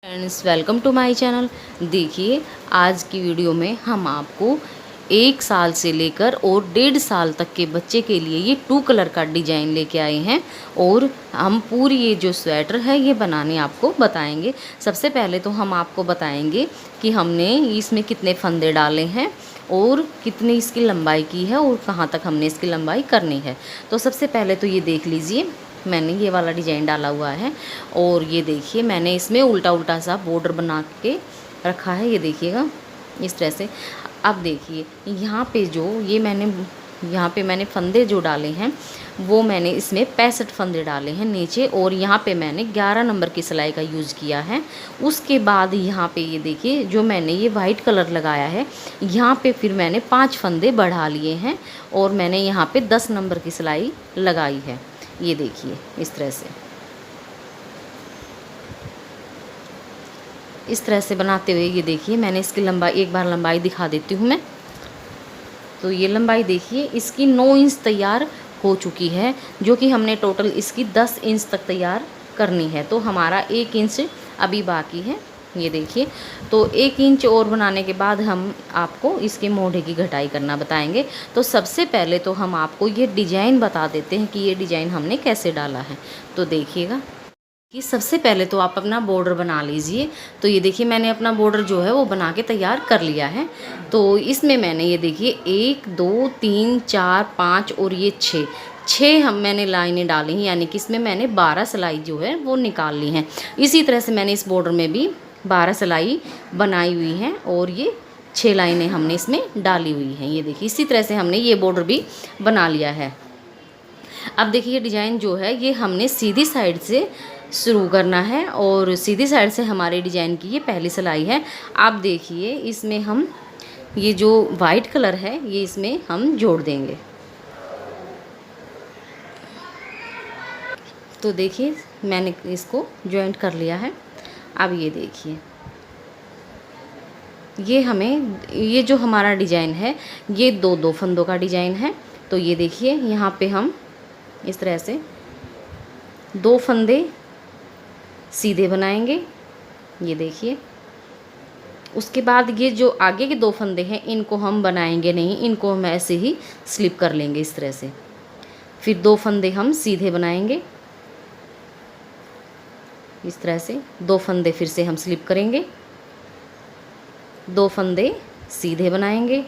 Friends, welcome to my channel. देखिए, आज की वीडियो में हम आपको 1 साल से लेकर और 1.5 साल तक के बच्चे के लिए ये 2 कलर का डिज़ाइन लेके आए हैं और हम पूरी ये जो स्वेटर है ये बनाने आपको बताएंगे। सबसे पहले तो हम आपको बताएंगे कि हमने इसमें कितने फंदे डाले हैं और कितनी इसकी लंबाई की है और कहाँ तक हमने इसकी लंबाई करनी है। तो सबसे पहले तो ये देख लीजिए, मैंने ये वाला डिज़ाइन डाला हुआ है और ये देखिए मैंने इसमें उल्टा उल्टा सा बॉर्डर बना के रखा है। ये देखिएगा इस तरह से। अब देखिए यहाँ पे जो यहाँ पे मैंने फंदे जो डाले हैं वो मैंने इसमें 65 फंदे डाले हैं नीचे, और यहाँ पे मैंने 11 नंबर की सिलाई का यूज़ किया है। उसके बाद यहाँ पे ये देखिए जो मैंने ये वाइट कलर लगाया है, यहाँ पे फिर मैंने 5 फंदे बढ़ा लिए हैं और मैंने यहाँ पे 10 नंबर की सिलाई लगाई है। ये देखिए इस तरह से बनाते हुए ये देखिए मैंने इसकी लंबाई, एक बार लंबाई दिखा देती हूँ मैं। तो ये लंबाई देखिए इसकी 9 इंच तैयार हो चुकी है, जो कि हमने टोटल इसकी 10 इंच तक तैयार करनी है। तो हमारा 1 इंच अभी बाकी है। ये देखिए, तो 1 इंच और बनाने के बाद हम आपको इसके मोढ़े की घटाई करना बताएंगे। तो सबसे पहले तो हम आपको ये डिज़ाइन बता देते हैं कि ये डिज़ाइन हमने कैसे डाला है। तो देखिएगा कि सबसे पहले तो आप अपना बॉर्डर बना लीजिए। तो ये देखिए मैंने अपना बॉर्डर जो है वो बना के तैयार कर लिया है। तो इसमें मैंने ये देखिए 1 2 3 4 5 और ये 6 मैंने लाइनें डाली हैं, यानी कि इसमें मैंने 12 सिलाई जो है वो निकाल ली हैं। इसी तरह से मैंने इस बॉर्डर में भी 12 सिलाई बनाई हुई हैं और ये 6 लाइनें हमने इसमें डाली हुई हैं। ये देखिए इसी तरह से हमने ये बॉर्डर भी बना लिया है। अब देखिए ये डिज़ाइन जो है ये हमने सीधी साइड से शुरू करना है और सीधी साइड से हमारे डिज़ाइन की ये पहली सिलाई है। आप देखिए इसमें हम ये जो वाइट कलर है ये इसमें हम जोड़ देंगे। तो देखिए मैंने इसको जॉइंट कर लिया है। अब ये देखिए ये जो हमारा डिज़ाइन है ये 2 फंदों का डिज़ाइन है। तो ये देखिए यहाँ पे हम इस तरह से 2 फंदे सीधे बनाएंगे। ये देखिए, उसके बाद ये जो आगे के 2 फंदे हैं इनको हम बनाएंगे नहीं, इनको हम ऐसे ही स्लिप कर लेंगे इस तरह से। फिर 2 फंदे हम सीधे बनाएंगे इस तरह से। 2 फंदे फिर से हम स्लिप करेंगे, 2 फंदे सीधे बनाएंगे।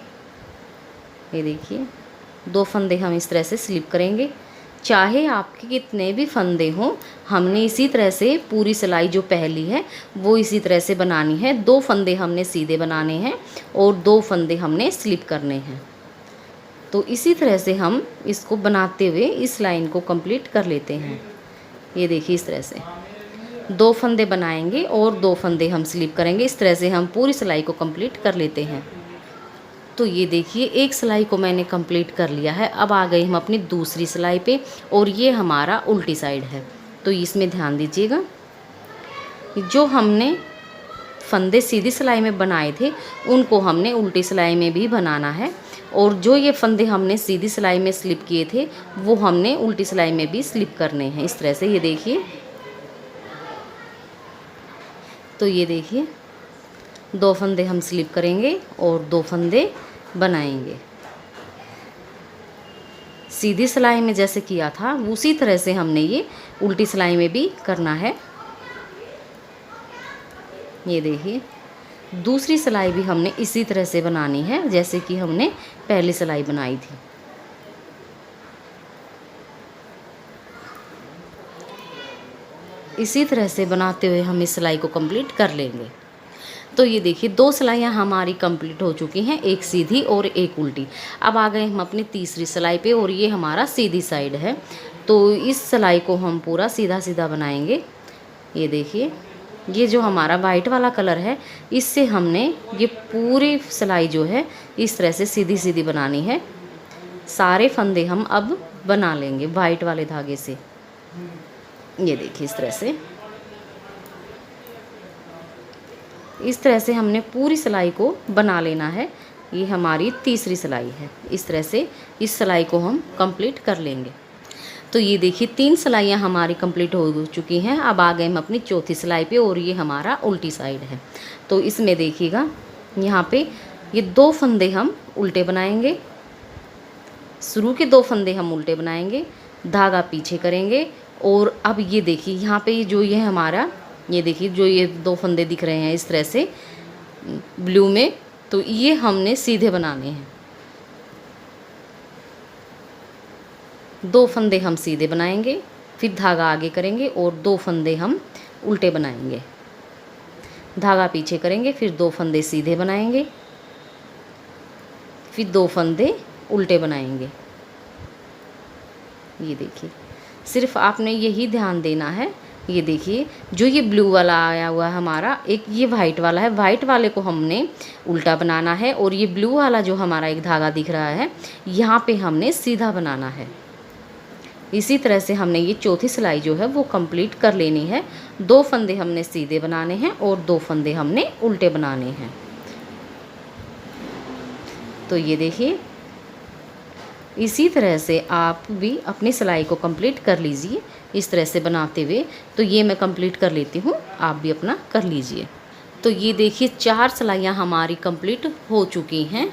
ये देखिए 2 फंदे हम इस तरह से स्लिप करेंगे। चाहे आपके कितने भी फंदे हों, हमने इसी तरह से पूरी सिलाई जो पहली है वो इसी तरह से बनानी है। 2 फंदे हमने सीधे बनाने हैं और 2 फंदे हमने स्लिप करने हैं। तो इसी तरह से हम इसको बनाते हुए इस लाइन को कंप्लीट कर लेते हैं। ये देखिए इस तरह से 2 फंदे बनाएंगे और 2 फंदे हम स्लिप करेंगे। इस तरह से हम पूरी सिलाई को कंप्लीट कर लेते हैं। तो ये देखिए एक सिलाई को मैंने कंप्लीट कर लिया है। अब आ गए हम अपनी दूसरी सिलाई पे और ये हमारा उल्टी साइड है। तो इसमें ध्यान दीजिएगा, जो हमने फंदे सीधी सिलाई में बनाए थे उनको हमने उल्टी सिलाई में भी बनाना है, और जो ये फंदे हमने सीधी सिलाई में स्लिप किए थे वो हमने उल्टी सिलाई में भी स्लिप करने हैं इस तरह से। ये देखिए, तो ये देखिए 2 फंदे हम स्लिप करेंगे और 2 फंदे बनाएंगे। सीधी सिलाई में जैसे किया था उसी तरह से हमने ये उल्टी सिलाई में भी करना है। ये देखिए दूसरी सिलाई भी हमने इसी तरह से बनानी है जैसे कि हमने पहली सिलाई बनाई थी। इसी तरह से बनाते हुए हम इस सिलाई को कंप्लीट कर लेंगे। तो ये देखिए 2 सिलाइयाँ हमारी कंप्लीट हो चुकी हैं, एक सीधी और एक उल्टी। अब आ गए हम अपनी तीसरी सिलाई पे और ये हमारा सीधी साइड है। तो इस सिलाई को हम पूरा सीधा सीधा बनाएंगे। ये देखिए ये जो हमारा वाइट वाला कलर है इससे हमने ये पूरी सिलाई जो है इस तरह से सीधी सीधी बनानी है। सारे फंदे हम अब बना लेंगे वाइट वाले धागे से। ये देखिए इस तरह से हमने पूरी सिलाई को बना लेना है। ये हमारी तीसरी सिलाई है। इस तरह से इस सिलाई को हम कंप्लीट कर लेंगे। तो तो ये देखिए 3 सिलाइयाँ हमारी कंप्लीट हो चुकी हैं। अब आ गए हम अपनी चौथी सिलाई पे और ये हमारा उल्टी साइड है। तो इसमें देखिएगा यहाँ पे ये 2 फंदे हम उल्टे बनाएंगे, शुरू के 2 फंदे हम उल्टे बनाएंगे, धागा पीछे करेंगे और अब ये देखिए यहाँ पे जो ये हमारा, ये देखिए जो ये 2 फंदे दिख रहे हैं इस तरह से ब्लू में, तो ये हमने सीधे बनाने हैं। 2 फंदे हम सीधे बनाएंगे, फिर धागा आगे करेंगे और 2 फंदे हम उल्टे बनाएंगे, धागा पीछे करेंगे, फिर 2 फंदे सीधे बनाएंगे, फिर 2 फंदे उल्टे बनाएंगे। ये देखिए सिर्फ आपने यही ध्यान देना है। ये देखिए जो ये ब्लू वाला आया हुआ है हमारा, एक ये वाइट वाला है, वाइट वाले को हमने उल्टा बनाना है और ये ब्लू वाला जो हमारा एक धागा दिख रहा है यहाँ पे हमने सीधा बनाना है। इसी तरह से हमने ये चौथी सिलाई जो है वो कंप्लीट कर लेनी है। 2 फंदे हमने सीधे बनाने हैं और 2 फंदे हमने उल्टे बनाने हैं। तो ये देखिए इसी तरह से आप भी अपनी सिलाई को कंप्लीट कर लीजिए इस तरह से बनाते हुए। तो ये मैं कंप्लीट कर लेती हूँ, आप भी अपना कर लीजिए। तो ये देखिए 4 सिलाइयाँ हमारी कंप्लीट हो चुकी हैं।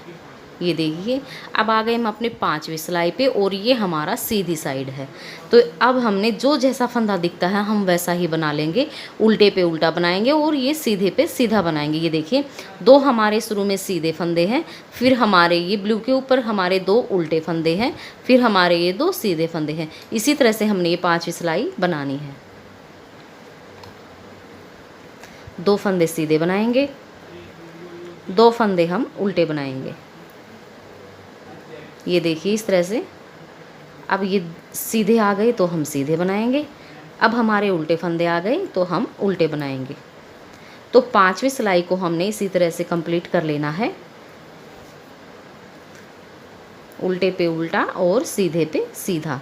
ये देखिए अब आ गए हम अपने 5वीं सिलाई पे और ये हमारा सीधी साइड है। तो अब हमने जो जैसा फंदा दिखता है हम वैसा ही बना लेंगे, उल्टे पे उल्टा बनाएंगे और ये सीधे पे सीधा बनाएंगे। ये देखिए 2 हमारे शुरू में सीधे फंदे हैं, फिर हमारे ये ब्लू के ऊपर हमारे 2 उल्टे फंदे हैं, फिर हमारे ये 2 सीधे फंदे हैं। इसी तरह से हमने ये 5वीं सिलाई बनानी है। 2 फंदे सीधे बनाएंगे, 2 फंदे हम उल्टे बनाएंगे। ये देखिए इस तरह से। अब ये सीधे आ गए तो हम सीधे बनाएंगे, अब हमारे उल्टे फंदे आ गए तो हम उल्टे बनाएंगे। तो 5वीं सिलाई को हमने इसी तरह से कंप्लीट कर लेना है, उल्टे पे उल्टा और सीधे पे सीधा।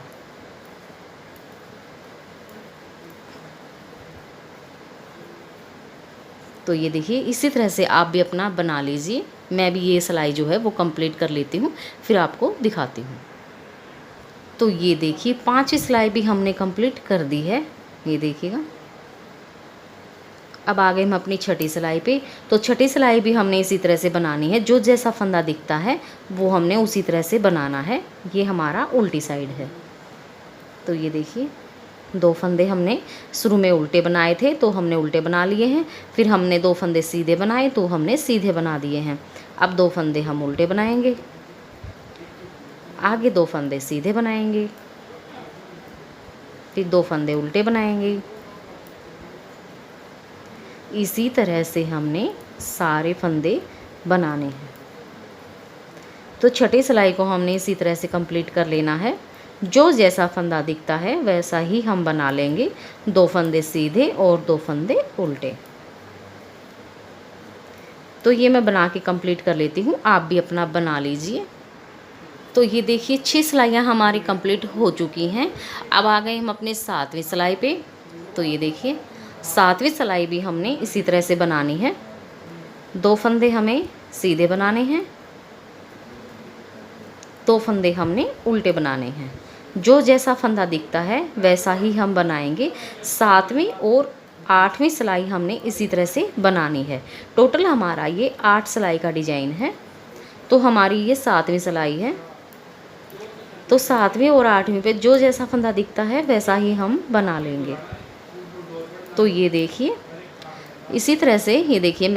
तो ये देखिए इसी तरह से आप भी अपना बना लीजिए। मैं भी ये सिलाई जो है वो कंप्लीट कर लेती हूँ, फिर आपको दिखाती हूँ। तो ये देखिए 5वीं सिलाई भी हमने कंप्लीट कर दी है। ये देखिएगा अब आ गए हम अपनी 6ठी सिलाई पे। तो 6ठी सिलाई भी हमने इसी तरह से बनानी है, जो जैसा फंदा दिखता है वो हमने उसी तरह से बनाना है। ये हमारा उल्टी साइड है। तो ये देखिए 2 फंदे हमने शुरू में उल्टे बनाए थे तो हमने उल्टे बना लिए हैं, फिर हमने 2 फंदे सीधे बनाए तो हमने सीधे बना दिए हैं। अब 2 फंदे हम उल्टे बनाएंगे, आगे 2 फंदे सीधे बनाएंगे, फिर 2 फंदे उल्टे बनाएंगे। इसी तरह से हमने सारे फंदे बनाने हैं। तो 6ठी सिलाई को हमने इसी तरह से कंप्लीट कर लेना है। जो जैसा फंदा दिखता है वैसा ही हम बना लेंगे, 2 फंदे सीधे और 2 फंदे उल्टे। तो ये मैं बना के कंप्लीट कर लेती हूँ, आप भी अपना बना लीजिए। तो ये देखिए 6 सिलाइयाँ हमारी कंप्लीट हो चुकी हैं। अब आ गए हम अपने 7वीं सिलाई पे। तो ये देखिए 7वीं सिलाई भी हमने इसी तरह से बनानी है। 2 फंदे हमें सीधे बनाने हैं, 2 फंदे हमने उल्टे बनाने हैं। जो जैसा फंदा दिखता है वैसा ही हम बनाएंगे। 7वीं और 8वीं सिलाई हमने इसी तरह से बनानी है। टोटल हमारा ये 8 सिलाई का डिजाइन है। तो हमारी ये 7वीं सिलाई है। तो 7वीं और 8वीं पे जो जैसा फंदा दिखता है वैसा ही हम बना लेंगे। तो ये देखिए इसी तरह से ये देखिए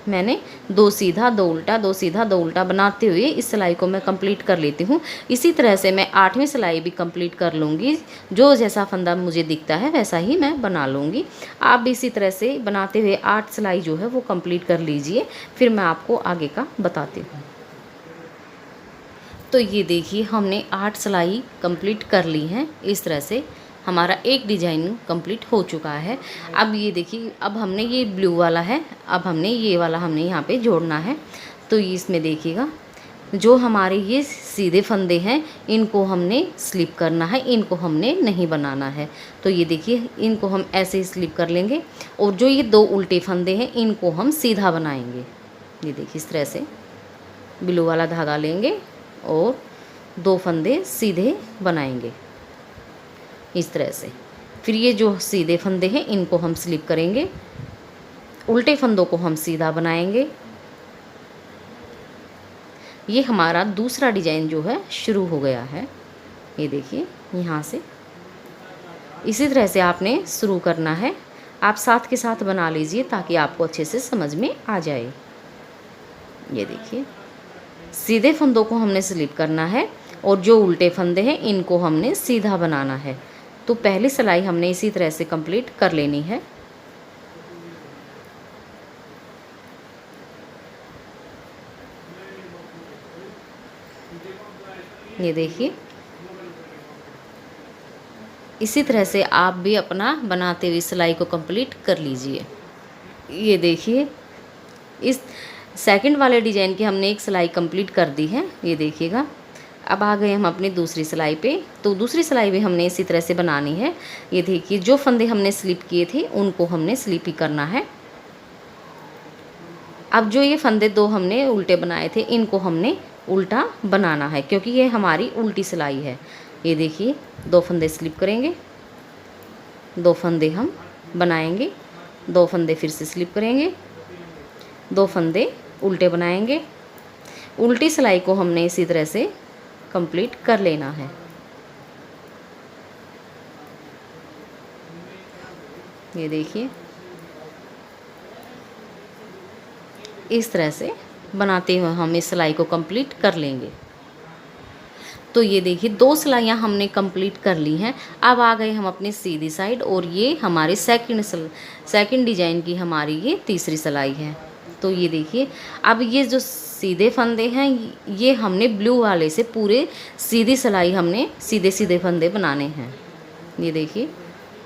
मैंने 2 सीधा 2 उल्टा 2 सीधा 2 उल्टा बनाते हुए इस सिलाई को मैं कंप्लीट कर लेती हूँ। इसी तरह से मैं 8वीं सिलाई भी कंप्लीट कर लूँगी। जो जैसा फंदा मुझे दिखता है वैसा ही मैं बना लूँगी। आप भी इसी तरह से बनाते हुए 8 सिलाई जो है वो कंप्लीट कर लीजिए, फिर मैं आपको आगे का बताती हूँ। तो ये देखिए हमने 8 सिलाई कंप्लीट कर ली हैं। इस तरह से हमारा एक डिजाइन कंप्लीट हो चुका है। अब ये देखिए अब हमने ये ब्लू वाला है, अब हमने ये वाला हमने यहाँ पे जोड़ना है। तो इसमें देखिएगा जो हमारे ये सीधे फंदे हैं इनको हमने स्लिप करना है, इनको हमने नहीं बनाना है। तो ये देखिए इनको हम ऐसे ही स्लिप कर लेंगे और जो ये 2 उल्टे फंदे हैं इनको हम सीधा बनाएंगे। ये देखिए इस तरह से ब्लू वाला धागा लेंगे और 2 फंदे सीधे बनाएंगे। इस तरह से। फिर ये जो सीधे फंदे हैं इनको हम स्लिप करेंगे, उल्टे फंदों को हम सीधा बनाएंगे। ये हमारा दूसरा डिजाइन जो है शुरू हो गया है। ये देखिए यहाँ से इसी तरह से आपने शुरू करना है। आप साथ के साथ बना लीजिए ताकि आपको अच्छे से समझ में आ जाए। ये देखिए सीधे फंदों को हमने स्लिप करना है और जो उल्टे फंदे हैं इनको हमने सीधा बनाना है। तो पहली सिलाई हमने इसी तरह से कंप्लीट कर लेनी है। ये देखिए इसी तरह से आप भी अपना बनाते हुए सिलाई को कंप्लीट कर लीजिए। ये देखिए इस सेकंड वाले डिजाइन की हमने एक सिलाई कंप्लीट कर दी है। ये देखिएगा अब आ गए हम अपनी दूसरी सिलाई पे। तो दूसरी सिलाई भी हमने इसी तरह से बनानी है। ये देखिए जो फंदे हमने स्लिप किए थे उनको हमने स्लिप ही करना है। अब जो ये फंदे दो हमने उल्टे बनाए थे इनको हमने उल्टा बनाना है क्योंकि ये हमारी उल्टी सिलाई है। ये देखिए दो फंदे स्लिप करेंगे, दो फंदे हम बनाएंगे, दो फंदे फिर से स्लिप करेंगे, दो फंदे उल्टे बनाएंगे। उल्टी सिलाई को हमने इसी तरह से कंप्लीट कर लेना है। ये देखिए इस तरह से बनाते हुए हम इस सिलाई को कंप्लीट कर लेंगे। तो ये देखिए दो सिलाइयाँ हमने कंप्लीट कर ली हैं। अब आ गए हम अपनी सीधी साइड और ये हमारे सेकंड डिजाइन की हमारी ये तीसरी सिलाई है। तो ये देखिए अब ये जो सीधे फंदे हैं ये हमने ब्लू वाले से पूरे सीधी सिलाई हमने सीधे सीधे फंदे बनाने हैं। ये देखिए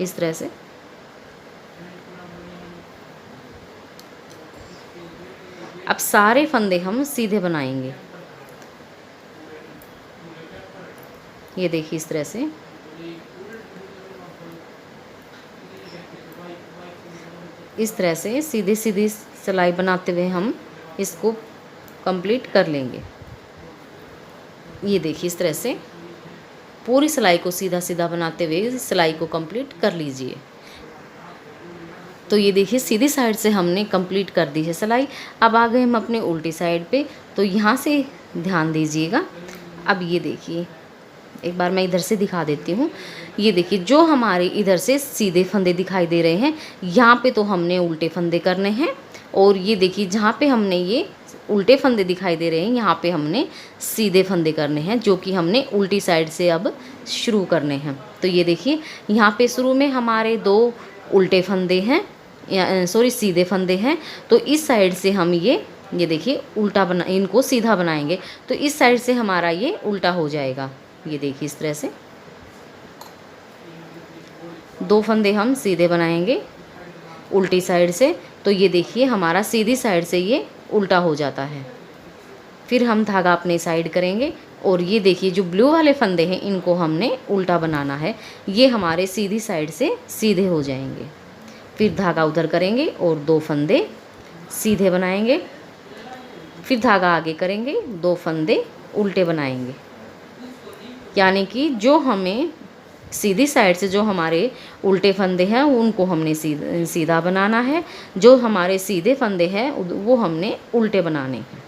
इस तरह से अब सारे फंदे हम सीधे बनाएंगे। ये देखिए इस तरह से सीधे सीधी सिलाई बनाते हुए हम इसको कंप्लीट कर लेंगे। ये देखिए इस तरह से पूरी सिलाई को सीधा सीधा बनाते हुए सिलाई को कंप्लीट कर लीजिए। तो ये देखिए सीधी साइड से हमने कंप्लीट कर दी है सिलाई। अब आ गए हम अपने उल्टी साइड पे। तो यहाँ से ध्यान दीजिएगा। अब ये देखिए एक बार मैं इधर से दिखा देती हूँ। ये देखिए जो हमारे इधर से सीधे फंदे दिखाई दे रहे हैं यहाँ पे तो हमने उल्टे फंदे करने हैं और ये देखिए जहाँ पे हमने ये उल्टे फंदे दिखाई दे रहे हैं यहाँ पे हमने सीधे फंदे करने हैं जो कि हमने उल्टी साइड से अब शुरू करने हैं। तो ये देखिए यहाँ पे शुरू में हमारे दो उल्टे फंदे हैं सीधे फंदे हैं। तो इस साइड से हम ये देखिए उल्टा बना इनको सीधा बनाएंगे तो इस साइड से हमारा ये उल्टा हो जाएगा। ये देखिए इस तरह से दो फंदे हम सीधे बनाएंगे उल्टी साइड से। तो ये देखिए हमारा सीधी साइड से ये उल्टा हो जाता है। फिर हम धागा अपने साइड करेंगे और ये देखिए जो ब्लू वाले फंदे हैं इनको हमने उल्टा बनाना है। ये हमारे सीधी साइड से सीधे हो जाएंगे। फिर धागा उधर करेंगे और दो फंदे सीधे बनाएंगे। फिर धागा आगे करेंगे, दो फंदे उल्टे बनाएंगे। यानी कि जो हमें सीधी साइड से जो हमारे उल्टे फंदे हैं उनको हमने सीधा बनाना है, जो हमारे सीधे फंदे हैं वो हमने उल्टे बनाने हैं।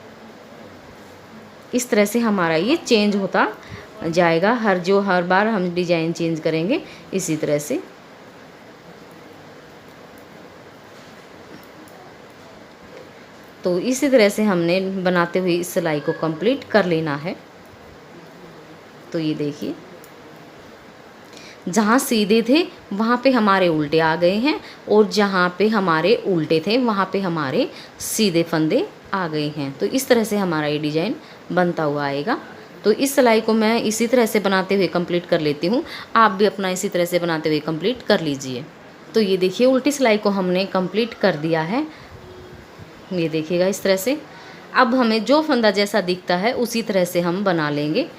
इस तरह से हमारा ये चेंज होता जाएगा। हर बार हम डिजाइन चेंज करेंगे इसी तरह से। तो इसी तरह से हमने बनाते हुए इस सिलाई को कंप्लीट कर लेना है। तो ये देखिए जहाँ सीधे थे वहाँ पे हमारे उल्टे आ गए हैं और जहाँ पे हमारे उल्टे थे वहाँ पे हमारे सीधे फंदे आ गए हैं। तो इस तरह से हमारा ये डिज़ाइन बनता हुआ आएगा। तो इस सिलाई को मैं इसी तरह से बनाते हुए कंप्लीट कर लेती हूँ। आप भी अपना इसी तरह से बनाते हुए कंप्लीट कर लीजिए। तो ये देखिए उल्टी सिलाई को हमने कंप्लीट कर दिया है। ये देखिएगा इस तरह से। अब हमें जो फंदा जैसा दिखता है उसी तरह से हम बना लेंगे,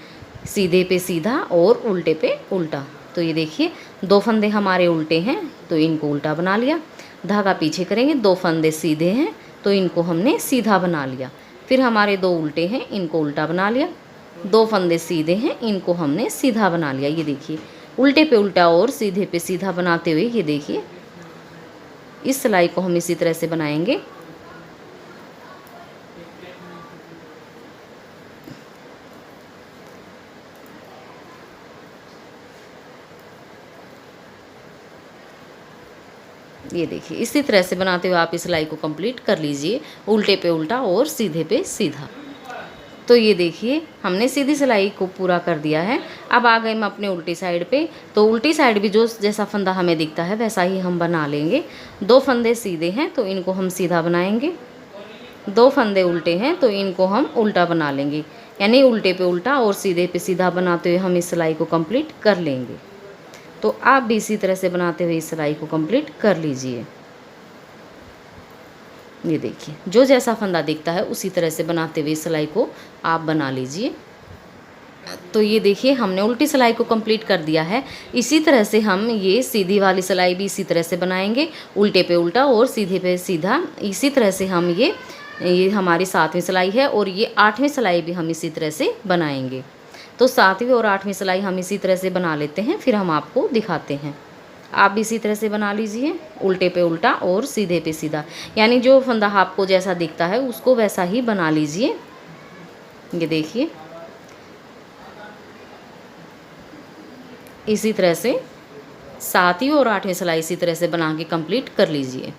सीधे पे सीधा और उल्टे पे उल्टा। तो ये देखिए दो फंदे हमारे उल्टे हैं तो इनको उल्टा बना लिया। धागा पीछे करेंगे, दो फंदे सीधे हैं तो इनको हमने सीधा बना लिया। फिर हमारे दो उल्टे हैं इनको उल्टा बना लिया। दो फंदे सीधे हैं इनको हमने सीधा बना लिया। ये देखिए उल्टे पे उल्टा और सीधे पे सीधा बनाते हुए ये देखिए इस सिलाई को हम इसी तरह से बनाएंगे। ये देखिए इसी तरह से बनाते हुए आप इस सिलाई को कंप्लीट कर लीजिए, उल्टे पे उल्टा और सीधे पे सीधा। तो ये देखिए हमने सीधी सिलाई को पूरा कर दिया है। अब आ गए हम अपने उल्टी साइड पे। तो उल्टी साइड भी जो जैसा फंदा हमें दिखता है वैसा ही हम बना लेंगे। 2 फंदे सीधे हैं तो इनको हम सीधा बनाएंगे, 2 फंदे उल्टे हैं तो इनको हम उल्टा बना लेंगे, यानी उल्टे पे उल्टा और सीधे पे सीधा बनाते हुए हम इस सिलाई को कंप्लीट कर लेंगे। तो आप भी इसी तरह से बनाते हुए इस सिलाई को कंप्लीट कर लीजिए। ये देखिए जो जैसा फंदा दिखता है उसी तरह से बनाते हुए सिलाई को आप बना लीजिए। तो ये देखिए हमने उल्टी सिलाई को कंप्लीट कर दिया है। इसी तरह से हम ये सीधी वाली सिलाई भी इसी तरह से बनाएंगे, उल्टे पे उल्टा और सीधे पे सीधा। इसी तरह से हम ये हमारी 7वीं सिलाई है और ये 8वीं सिलाई भी हम इसी तरह से बनाएंगे। तो 7वीं और 8वीं सिलाई हम इसी तरह से बना लेते हैं, फिर हम आपको दिखाते हैं। आप भी इसी तरह से बना लीजिए, उल्टे पे उल्टा और सीधे पे सीधा, यानी जो फंदा आपको जैसा दिखता है उसको वैसा ही बना लीजिए। ये देखिए इसी तरह से 7वीं और 8वीं सिलाई इसी तरह से बना के कंप्लीट कर लीजिए।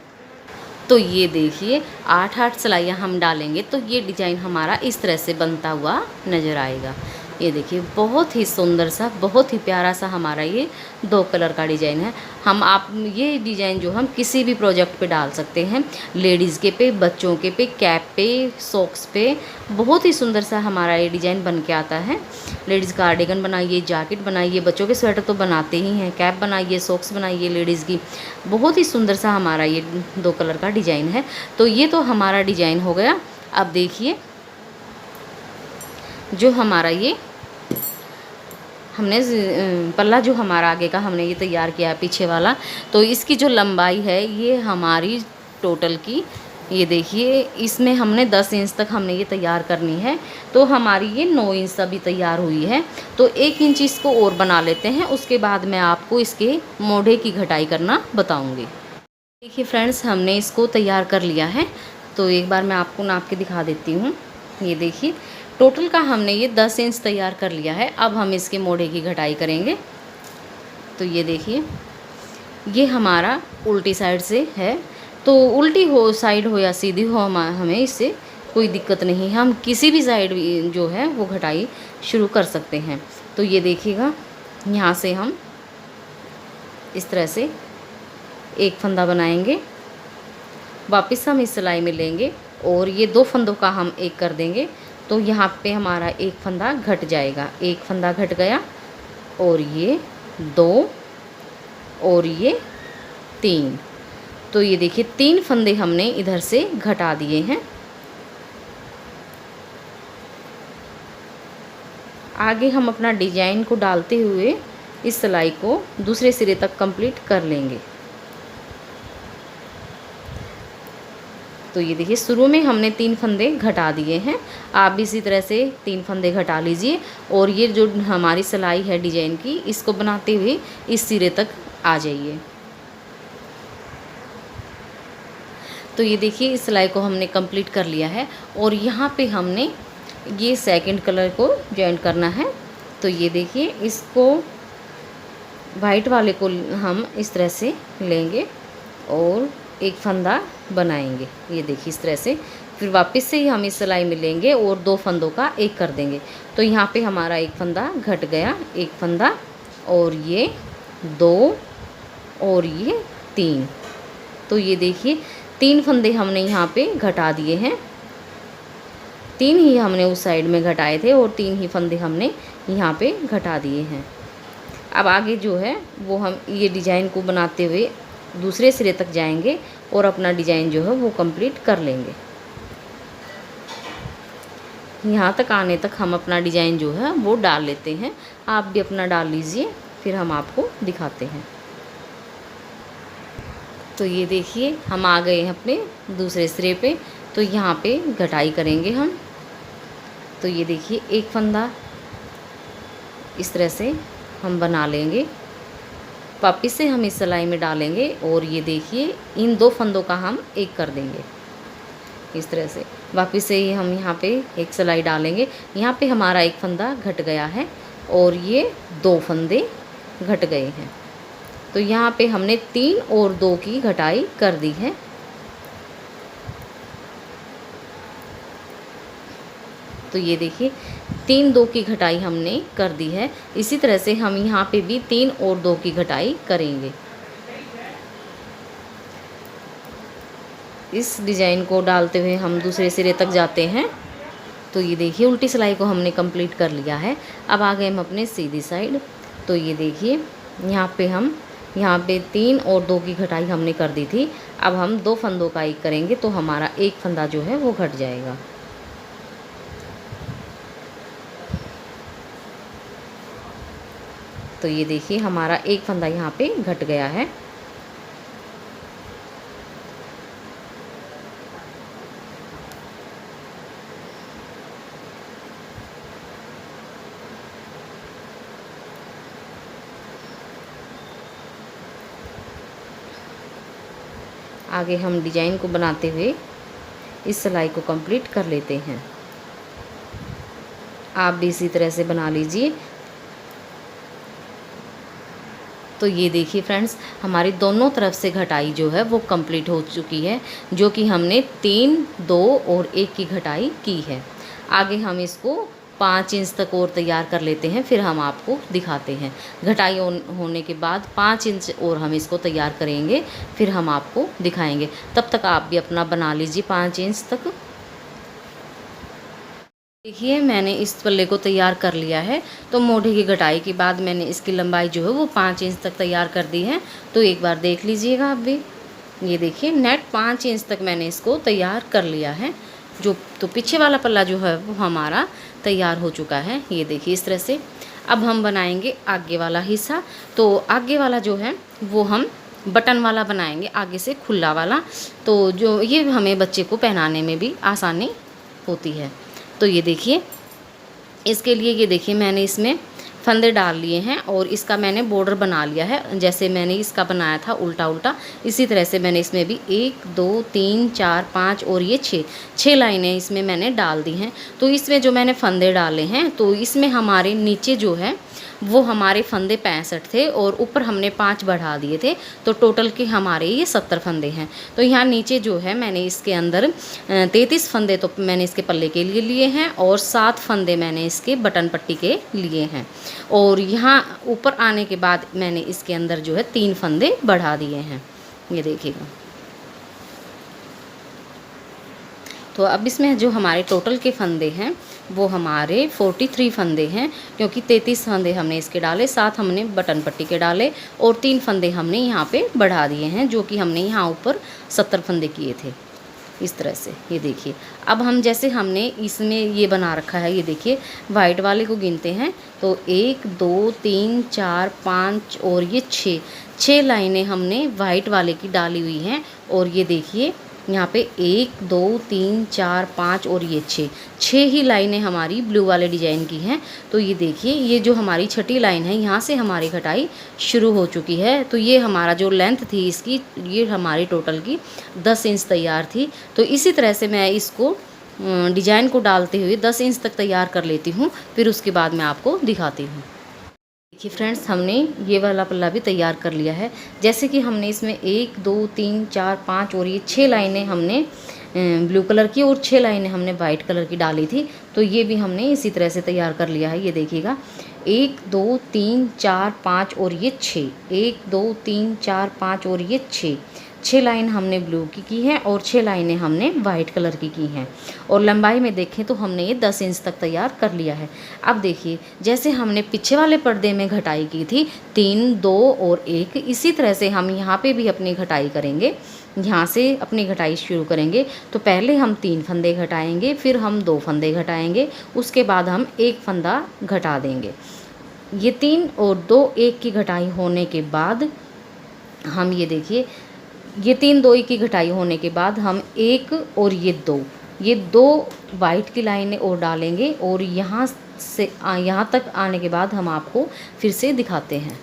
तो ये देखिए 8 सिलाइयाँ हम डालेंगे तो ये डिज़ाइन हमारा इस तरह से बनता हुआ नज़र आएगा। ये देखिए बहुत ही सुंदर सा, बहुत ही प्यारा सा हमारा ये 2 कलर का डिज़ाइन है। आप ये डिज़ाइन जो हम किसी भी प्रोजेक्ट पे डाल सकते हैं, लेडीज़ के पे, बच्चों के पे, कैप पे, सॉक्स पे, बहुत ही सुंदर सा हमारा ये डिज़ाइन बन के आता है। लेडीज़ कार्डिगन बनाइए, जैकेट बनाइए, बच्चों के स्वेटर तो बनाते ही हैं, कैप बनाइए, सॉक्स बनाइए लेडीज़ की, बहुत ही सुंदर सा हमारा ये 2 कलर का डिज़ाइन है। तो ये तो हमारा डिज़ाइन हो गया। अब देखिए जो हमारा ये हमने पल्ला जो हमारा आगे का हमने ये तैयार किया है पीछे वाला, तो इसकी जो लंबाई है ये हमारी टोटल की, ये देखिए इसमें हमने 10 इंच तक हमने ये तैयार करनी है। तो हमारी ये 9 इंच अभी तैयार हुई है। तो 1 इंच इसको और बना लेते हैं, उसके बाद मैं आपको इसके मोढ़े की घटाई करना बताऊँगी। देखिए फ्रेंड्स हमने इसको तैयार कर लिया है, तो एक बार मैं आपको नाप के दिखा देती हूँ। ये देखिए टोटल का हमने ये 10 इंच तैयार कर लिया है। अब हम इसके मोढ़े की घटाई करेंगे। तो ये देखिए ये हमारा उल्टी साइड से है, तो उल्टी हो साइड हो या सीधी हो हमें इससे कोई दिक्कत नहीं है, हम किसी भी साइड जो है वो घटाई शुरू कर सकते हैं। तो ये देखिएगा यहाँ से हम इस तरह से एक फंदा बनाएंगे, वापस हम इस सिलाई में लेंगे और ये 2 फंदों का हम एक कर देंगे। तो यहाँ पे हमारा एक फंदा घट जाएगा, एक फंदा घट गया और ये 2 और ये 3। तो ये देखिए 3 फंदे हमने इधर से घटा दिए हैं। आगे हम अपना डिजाइन को डालते हुए इस सिलाई को दूसरे सिरे तक कंप्लीट कर लेंगे। तो ये देखिए शुरू में हमने 3 फंदे घटा दिए हैं, आप भी इसी तरह से 3 फंदे घटा लीजिए और ये जो हमारी सिलाई है डिजाइन की, इसको बनाते हुए इस सिरे तक आ जाइए। तो ये देखिए इस सिलाई को हमने कंप्लीट कर लिया है और यहाँ पे हमने ये सेकंड कलर को जॉइंट करना है। तो ये देखिए इसको वाइट वाले को हम इस तरह से लेंगे और एक फंदा बनाएंगे। ये देखिए इस तरह से, फिर वापस से ही हम इस सिलाई में लेंगे और 2 फंदों का एक कर देंगे। तो यहाँ पे हमारा एक फंदा घट गया, एक फंदा और ये 2 और ये 3। तो ये देखिए 3 फंदे हमने यहाँ पे घटा दिए हैं, 3 ही हमने उस साइड में घटाए थे और 3 ही फंदे हमने यहाँ पे घटा दिए हैं। अब आगे जो है वो हम ये डिज़ाइन को बनाते हुए दूसरे सिरे तक जाएंगे और अपना डिज़ाइन जो है वो कंप्लीट कर लेंगे। यहाँ तक आने तक हम अपना डिज़ाइन जो है वो डाल लेते हैं, आप भी अपना डाल लीजिए, फिर हम आपको दिखाते हैं। तो ये देखिए हम आ गए हैं अपने दूसरे सिरे पे। तो यहाँ पे घटाई करेंगे हम। तो ये देखिए एक फंदा इस तरह से हम बना लेंगे वापस से हम इस सिलाई में डालेंगे और ये देखिए इन 2 फंदों का हम एक कर देंगे इस तरह से। वापस से ही हम यहाँ पे एक सिलाई डालेंगे। यहाँ पे हमारा एक फंदा घट गया है और ये 2 फंदे घट गए हैं। तो यहाँ पे हमने 3 और 2 की घटाई कर दी है। तो ये देखिए 3 2 की घटाई हमने कर दी है। इसी तरह से हम यहाँ पे भी 3 और 2 की घटाई करेंगे। इस डिज़ाइन को डालते हुए हम दूसरे सिरे तक जाते हैं। तो ये देखिए उल्टी सिलाई को हमने कंप्लीट कर लिया है। अब आ गए हम अपने सीधी साइड। तो ये देखिए यहाँ पे 3 और 2 की घटाई हमने कर दी थी। अब हम 2 फंदों का एक करेंगे तो हमारा एक फंदा जो है वो घट जाएगा। तो ये देखिए हमारा एक फंदा यहाँ पे घट गया है। आगे हम डिजाइन को बनाते हुए इस सिलाई को कंप्लीट कर लेते हैं। आप भी इसी तरह से बना लीजिए। तो ये देखिए फ्रेंड्स हमारी दोनों तरफ से घटाई जो है वो कंप्लीट हो चुकी है, जो कि हमने 3 2 और 1 की घटाई की है। आगे हम इसको 5 इंच तक और तैयार कर लेते हैं, फिर हम आपको दिखाते हैं। घटाई होने के बाद 5 इंच और हम इसको तैयार करेंगे, फिर हम आपको दिखाएंगे। तब तक आप भी अपना बना लीजिए 5 इंच तक। देखिए मैंने इस पल्ले को तैयार कर लिया है। तो मोढ़े की घटाई के बाद मैंने इसकी लंबाई जो है वो 5 इंच तक तैयार कर दी है। तो एक बार देख लीजिएगा आप भी। ये देखिए नेट 5 इंच तक मैंने इसको तैयार कर लिया है। तो पीछे वाला पल्ला जो है वो हमारा तैयार हो चुका है। ये देखिए इस तरह से। अब हम बनाएंगे आगे वाला हिस्सा। तो आगे वाला जो है वो हम बटन वाला बनाएंगे, आगे से खुला वाला। तो जो ये हमें बच्चे को पहनाने में भी आसानी होती है। तो ये देखिए इसके लिए ये देखिए मैंने इसमें फंदे डाल लिए हैं और इसका मैंने बॉर्डर बना लिया है। जैसे मैंने इसका बनाया था उल्टा उल्टा, इसी तरह से मैंने इसमें भी 1 2 3 4 5 और ये 6 लाइनें इसमें मैंने डाल दी हैं। तो इसमें जो मैंने फंदे डाले हैं तो इसमें हमारे नीचे जो है वो हमारे फंदे 65 थे और ऊपर हमने 5 बढ़ा दिए थे। तो टोटल के हमारे ये 70 फंदे हैं। तो यहाँ नीचे जो है मैंने इसके अंदर 33 फंदे तो मैंने इसके पल्ले के लिए लिए हैं और 7 फंदे मैंने इसके बटन पट्टी के लिए हैं। और यहाँ ऊपर आने के बाद मैंने इसके अंदर जो है 3 फंदे बढ़ा दिए हैं। ये देखिएगा। तो अब इसमें जो हमारे टोटल के फंदे हैं वो हमारे 43 फंदे हैं, क्योंकि 33 फंदे हमने इसके डाले, 7 हमने बटन पट्टी के डाले और 3 फंदे हमने यहाँ पे बढ़ा दिए हैं, जो कि हमने यहाँ ऊपर 70 फंदे किए थे इस तरह से। ये देखिए अब हम जैसे हमने इसमें ये बना रखा है, ये देखिए वाइट वाले को गिनते हैं तो 1 2 3 4 5 और ये 6 लाइनें हमने वाइट वाले की डाली हुई हैं। और ये देखिए यहाँ पे 1 2 3 4 5 और ये 6 ही लाइनें हमारी ब्लू वाले डिजाइन की हैं। तो ये देखिए ये जो हमारी छठी लाइन है यहाँ से हमारी घटाई शुरू हो चुकी है। तो ये हमारा जो लेंथ थी इसकी, ये हमारी टोटल की 10 इंच तैयार थी। तो इसी तरह से मैं इसको डिजाइन को डालते हुए 10 इंच तक तैयार कर लेती हूँ, फिर उसके बाद मैं आपको दिखाती हूँ। देखिए फ्रेंड्स हमने ये वाला पल्ला भी तैयार कर लिया है। जैसे कि हमने इसमें 1 2 3 4 5 और ये 6 लाइनें हमने ब्लू कलर की और 6 लाइनें हमने वाइट कलर की डाली थी। तो ये भी हमने इसी तरह से तैयार कर लिया है। ये देखिएगा 1 2 3 4 5 और ये 6, 1 2 3 4 5 और ये 6 लाइन हमने ब्लू की है और 6 लाइनें हमने वाइट कलर की हैं। और लंबाई में देखें तो हमने ये 10 इंच तक तैयार कर लिया है। अब देखिए जैसे हमने पीछे वाले पर्दे में घटाई की थी 3 2 और 1, इसी तरह से हम यहाँ पे भी अपनी घटाई करेंगे। यहाँ से अपनी घटाई शुरू करेंगे। तो पहले हम 3 फंदे घटाएंगे, फिर हम 2 फंदे घटाएंगे, उसके बाद हम 1 फंदा घटा देंगे। ये 3 और 2 1 की घटाई होने के बाद हम ये देखिए ये 3 2 1 की घटाई होने के बाद हम 1 और ये 2 वाइट की लाइनें और डालेंगे। और यहाँ से यहाँ तक आने के बाद हम आपको फिर से दिखाते हैं।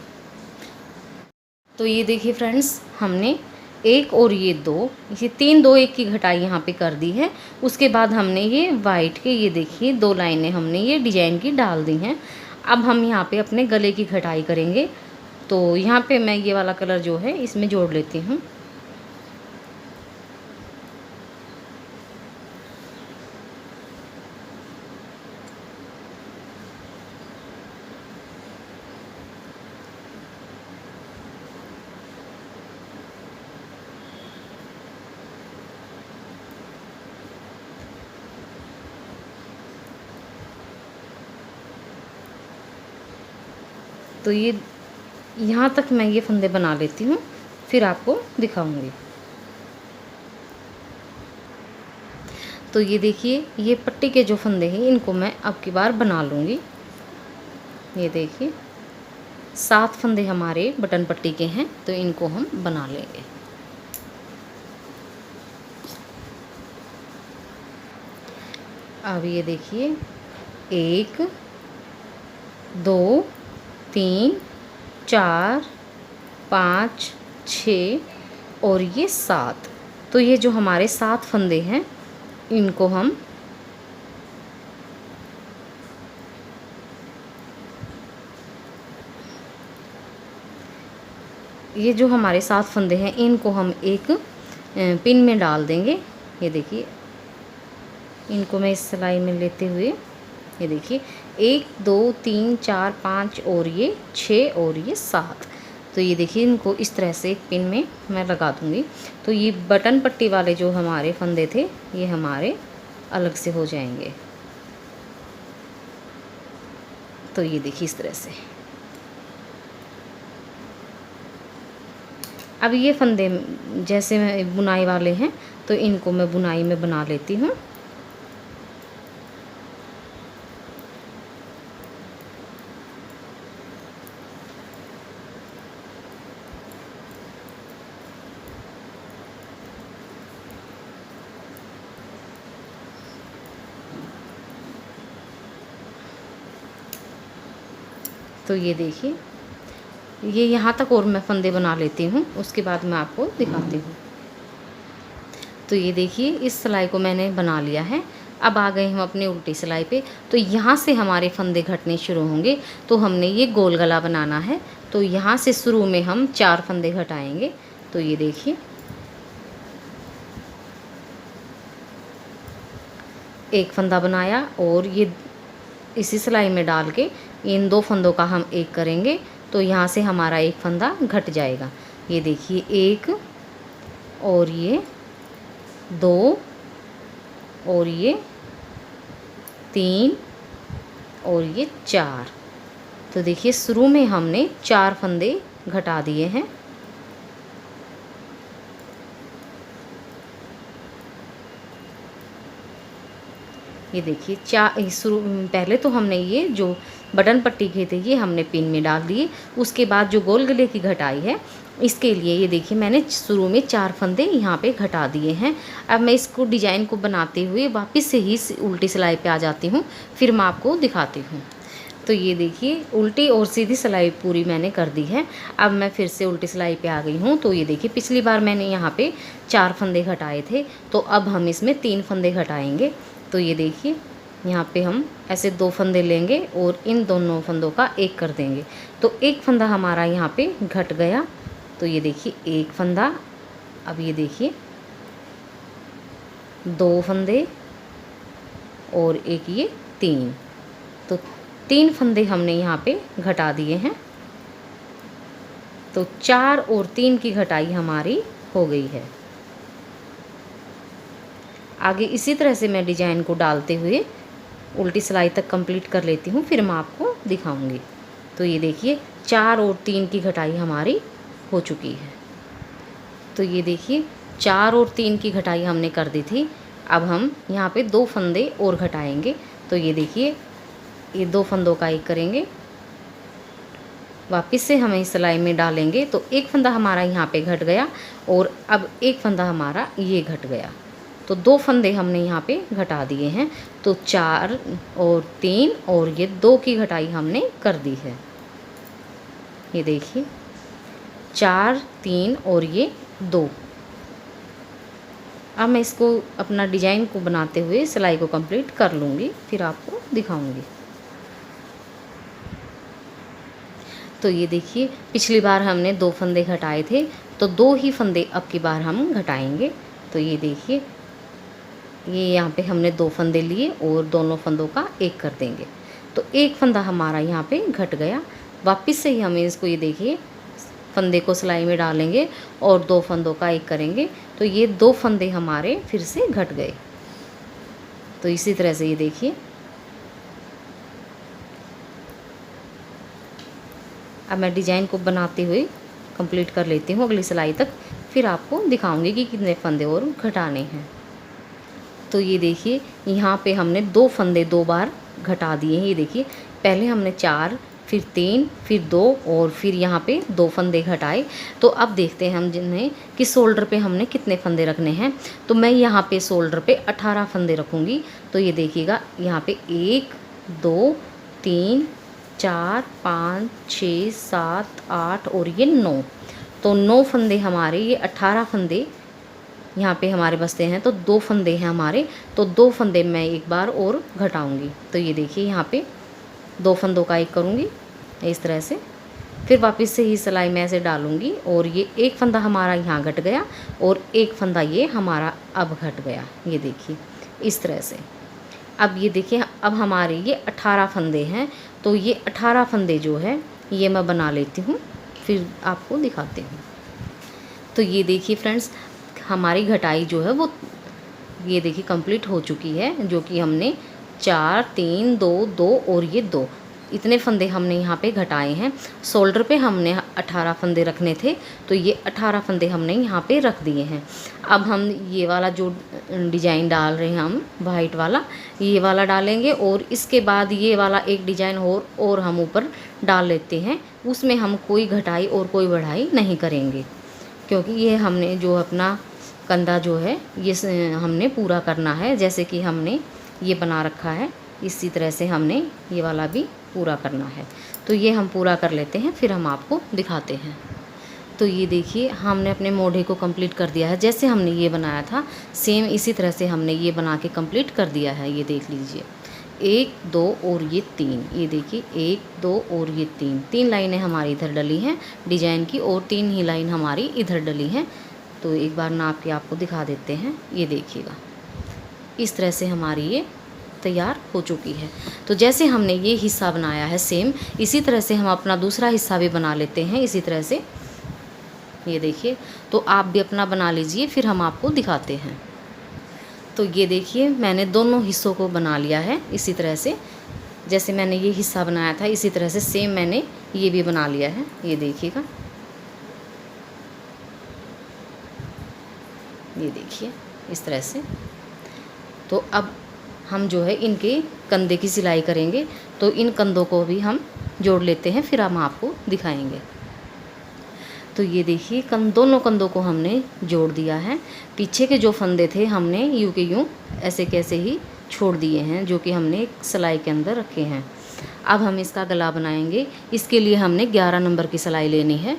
तो ये देखिए फ्रेंड्स, हमने एक और ये दो, ये तीन दो एक की घटाई यहाँ पे कर दी है। उसके बाद हमने ये वाइट के, ये देखिए दो लाइनें हमने ये डिजाइन की डाल दी हैं। अब हम यहाँ पे अपने गले की घटाई करेंगे। तो यहाँ पे मैं ये वाला कलर जो है इसमें जोड़ लेती हूँ। तो ये यहाँ तक मैं ये फंदे बना लेती हूँ, फिर आपको दिखाऊंगी। तो ये देखिए, ये पट्टी के जो फंदे हैं इनको मैं अब की बार बना लूँगी। ये देखिए 7 फंदे हमारे बटन पट्टी के हैं, तो इनको हम बना लेंगे। अब ये देखिए 1 2 3 4 5 6 और ये 7। तो ये जो हमारे 7 फंदे हैं इनको हम ये जो हमारे 7 फंदे हैं इनको हम एक पिन में डाल देंगे। ये देखिए, इनको मैं इस सिलाई में लेते हुए, ये देखिए 1 2 3 4 5 और ये 6 और ये 7। तो ये देखिए इनको इस तरह से एक पिन में मैं लगा दूँगी। तो ये बटन पट्टी वाले जो हमारे फंदे थे ये हमारे अलग से हो जाएंगे। तो ये देखिए इस तरह से। अब ये फंदे जैसे बुनाई वाले हैं तो इनको मैं बुनाई में बना लेती हूँ। तो ये देखिए, ये यहाँ तक और मैं फंदे बना लेती हूँ, उसके बाद मैं आपको दिखाती हूँ। तो ये देखिए इस सिलाई को मैंने बना लिया है। अब आ गए हम अपनी उल्टी सिलाई पे। तो यहाँ से हमारे फंदे घटने शुरू होंगे। तो हमने ये गोल गला बनाना है, तो यहाँ से शुरू में हम 4 फंदे घटाएंगे। तो ये देखिए, एक फंदा बनाया और ये इसी सिलाई में डाल के इन 2 फंदों का हम एक करेंगे। तो यहाँ से हमारा एक फंदा घट जाएगा। ये देखिए 1 और ये 2 और ये 3 और ये 4। तो देखिए शुरू में हमने 4 फंदे घटा दिए हैं। ये देखिए शुरू पहले तो हमने ये जो बटन पट्टी के थे ये हमने पिन में डाल दिए। उसके बाद जो गोल गले की घटाई है इसके लिए ये देखिए मैंने शुरू में 4 फंदे यहाँ पे घटा दिए हैं। अब मैं इसको डिजाइन को बनाते हुए वापस से ही उल्टी सिलाई पे आ जाती हूँ, फिर मैं आपको दिखाती हूँ। तो ये देखिए उल्टी और सीधी सिलाई पूरी मैंने कर दी है। अब मैं फिर से उल्टी सिलाई पे आ गई हूँ। तो ये देखिए पिछली बार मैंने यहाँ पे 4 फंदे घटाए थे, तो अब हम इसमें 3 फंदे घटाएंगे। तो ये देखिए यहाँ पे हम ऐसे 2 फंदे लेंगे और इन दोनों फंदों का एक कर देंगे। तो एक फंदा हमारा यहाँ पे घट गया। तो ये देखिए एक फंदा। अब ये देखिए 2 फंदे और एक ये 3। तो 3 फंदे हमने यहाँ पे घटा दिए हैं। तो 4 और 3 की घटाई हमारी हो गई है। आगे इसी तरह से मैं डिजाइन को डालते हुए उल्टी सिलाई तक कंप्लीट कर लेती हूँ, फिर मैं आपको दिखाऊंगी। तो ये देखिए 4 और 3 की घटाई हमारी हो चुकी है। तो ये देखिए 4 और 3 की घटाई हमने कर दी थी। अब हम यहाँ पे 2 फंदे और घटाएंगे। तो ये देखिए ये 2 फंदों का एक करेंगे, वापस से हम इस सिलाई में डालेंगे। तो एक फंदा हमारा यहाँ पे घट गया और अब एक फंदा हमारा ये घट गया। तो 2 फंदे हमने यहाँ पे घटा दिए हैं। तो 4 और 3 और ये 2 की घटाई हमने कर दी है। ये देखिए 4 3 और ये 2। अब मैं इसको अपना डिजाइन को बनाते हुए सिलाई को कंप्लीट कर लूँगी, फिर आपको दिखाऊंगी। तो ये देखिए, पिछली बार हमने 2 फंदे घटाए थे, तो 2 ही फंदे अब की बार हम घटाएंगे। तो ये देखिए, ये यहाँ पे हमने 2 फंदे लिए और दोनों फंदों का एक कर देंगे। तो एक फंदा हमारा यहाँ पे घट गया। वापस से ही हमें इसको, ये देखिए, फंदे को सिलाई में डालेंगे और 2 फंदों का एक करेंगे। तो ये 2 फंदे हमारे फिर से घट गए। तो इसी तरह से ये देखिए, अब मैं डिजाइन को बनाते हुए कंप्लीट कर लेती हूँ अगली सिलाई तक, फिर आपको दिखाऊंगी कि कितने फंदे और घटाने हैं। तो ये देखिए, यहाँ पे हमने 2 फंदे 2 बार घटा दिए हैं। ये देखिए, पहले हमने 4, फिर 3, फिर 2 और फिर यहाँ पे 2 फंदे घटाए। तो अब देखते हैं हम जिन्हें कि शोल्डर पे हमने कितने फंदे रखने हैं। तो मैं यहाँ पे शोल्डर पे 18 फंदे रखूँगी। तो ये देखिएगा, यहाँ पे 1 2 3 4 5 6 7 8 और ये 9। तो 9 फंदे हमारे, ये 18 फंदे यहाँ पे हमारे बचते हैं। तो 2 फंदे हैं हमारे, तो 2 फंदे मैं एक बार और घटाऊंगी। तो ये देखिए, यहाँ पे 2 फंदों का एक करूँगी इस तरह से, फिर वापस से ही सिलाई में ऐसे डालूँगी और ये एक फंदा हमारा यहाँ घट गया और एक फंदा ये हमारा अब घट गया। ये देखिए इस तरह से। अब ये देखिए, अब हमारे ये 18 फंदे हैं। तो ये 18 फंदे जो है ये मैं बना लेती हूँ, फिर आपको दिखाते हूँ। तो ये देखिए फ्रेंड्स, हमारी घटाई जो है वो ये देखिए कंप्लीट हो चुकी है, जो कि हमने 4 3 2 2 और ये 2 इतने फंदे हमने यहाँ पे घटाए हैं। शोल्डर पे हमने 18 फंदे रखने थे, तो ये 18 फंदे हमने यहाँ पे रख दिए हैं। अब हम ये वाला जो डिज़ाइन डाल रहे हैं, हम वाइट वाला, ये वाला डालेंगे और इसके बाद ये वाला एक डिज़ाइन और हम ऊपर डाल लेते हैं। उसमें हम कोई घटाई और कोई बढ़ाई नहीं करेंगे, क्योंकि ये हमने जो अपना कंधा जो है ये हमने पूरा करना है। जैसे कि हमने ये बना रखा है, इसी तरह से हमने ये वाला भी पूरा करना है। तो ये हम पूरा कर लेते हैं, फिर हम आपको दिखाते हैं। तो ये देखिए, हमने अपने मोढ़े को कंप्लीट कर दिया है। जैसे हमने ये बनाया था सेम इसी तरह से हमने ये बना के कंप्लीट कर दिया है। ये देख लीजिए, 1 2 और ये 3। ये देखिए 1 2 और ये 3 लाइनें हमारी इधर डली हैं डिजाइन की, और 3 ही लाइन हमारी इधर डली हैं। तो एक बार नाप के आपको दिखा देते हैं। ये देखिएगा, इस तरह से हमारी ये तैयार हो चुकी है। तो जैसे हमने ये हिस्सा बनाया है सेम इसी तरह से हम अपना दूसरा हिस्सा भी बना लेते हैं इसी तरह से। ये देखिए, तो आप भी अपना बना लीजिए, फिर हम आपको दिखाते हैं। तो ये देखिए, मैंने दोनों हिस्सों को बना लिया है इसी तरह से। जैसे मैंने ये हिस्सा बनाया था इसी तरह से सेम मैंने ये भी बना लिया है। ये देखिएगा, ये देखिए इस तरह से। तो अब हम जो है इनके कंधे की सिलाई करेंगे। तो इन कंधों को भी हम जोड़ लेते हैं, फिर हम आपको दिखाएंगे। तो ये देखिए, दोनों कंधों को हमने जोड़ दिया है। पीछे के जो फंदे थे हमने यूँ के यूँ ऐसे कैसे ही छोड़ दिए हैं, जो कि हमने सिलाई के अंदर रखे हैं। अब हम इसका गला बनाएंगे। इसके लिए हमने 11 नंबर की सिलाई लेनी है।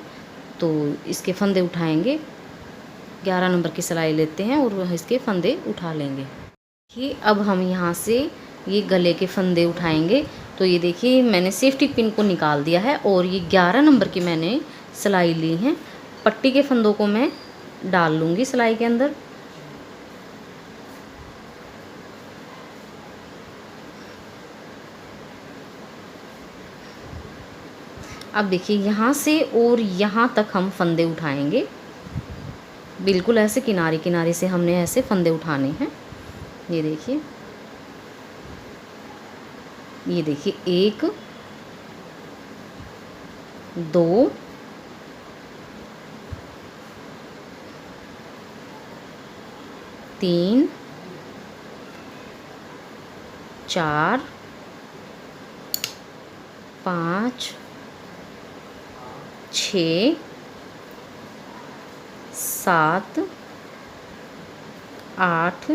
तो इसके फंदे उठाएंगे, 11 नंबर की सिलाई लेते हैं और इसके फंदे उठा लेंगे। कि अब हम यहाँ से ये गले के फंदे उठाएंगे। तो ये देखिए, मैंने सेफ्टी पिन को निकाल दिया है और ये 11 नंबर की मैंने सिलाई ली है। पट्टी के फंदों को मैं डाल लूँगी सिलाई के अंदर। अब देखिए, यहाँ से और यहाँ तक हम फंदे उठाएंगे। बिल्कुल ऐसे किनारे किनारे से हमने ऐसे फंदे उठाने हैं। ये देखिए, ये देखिए 1 2 3 4 5 6 7 8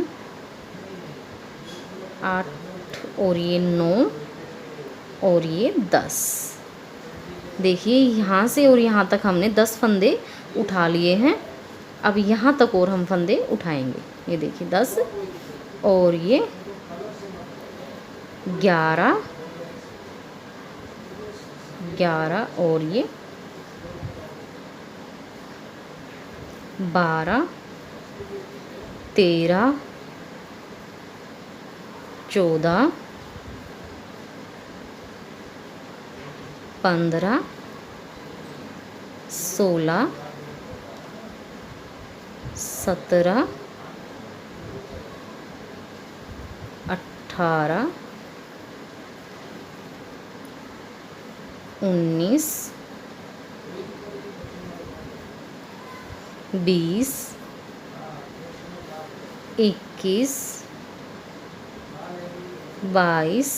और ये 9 और ये 10। देखिए यहाँ से और यहाँ तक हमने 10 फंदे उठा लिए हैं। अब यहाँ तक और हम फंदे उठाएंगे। ये देखिए 10 और ये 11 और ये 12 13 14 15 16 17 18 19 20 21 22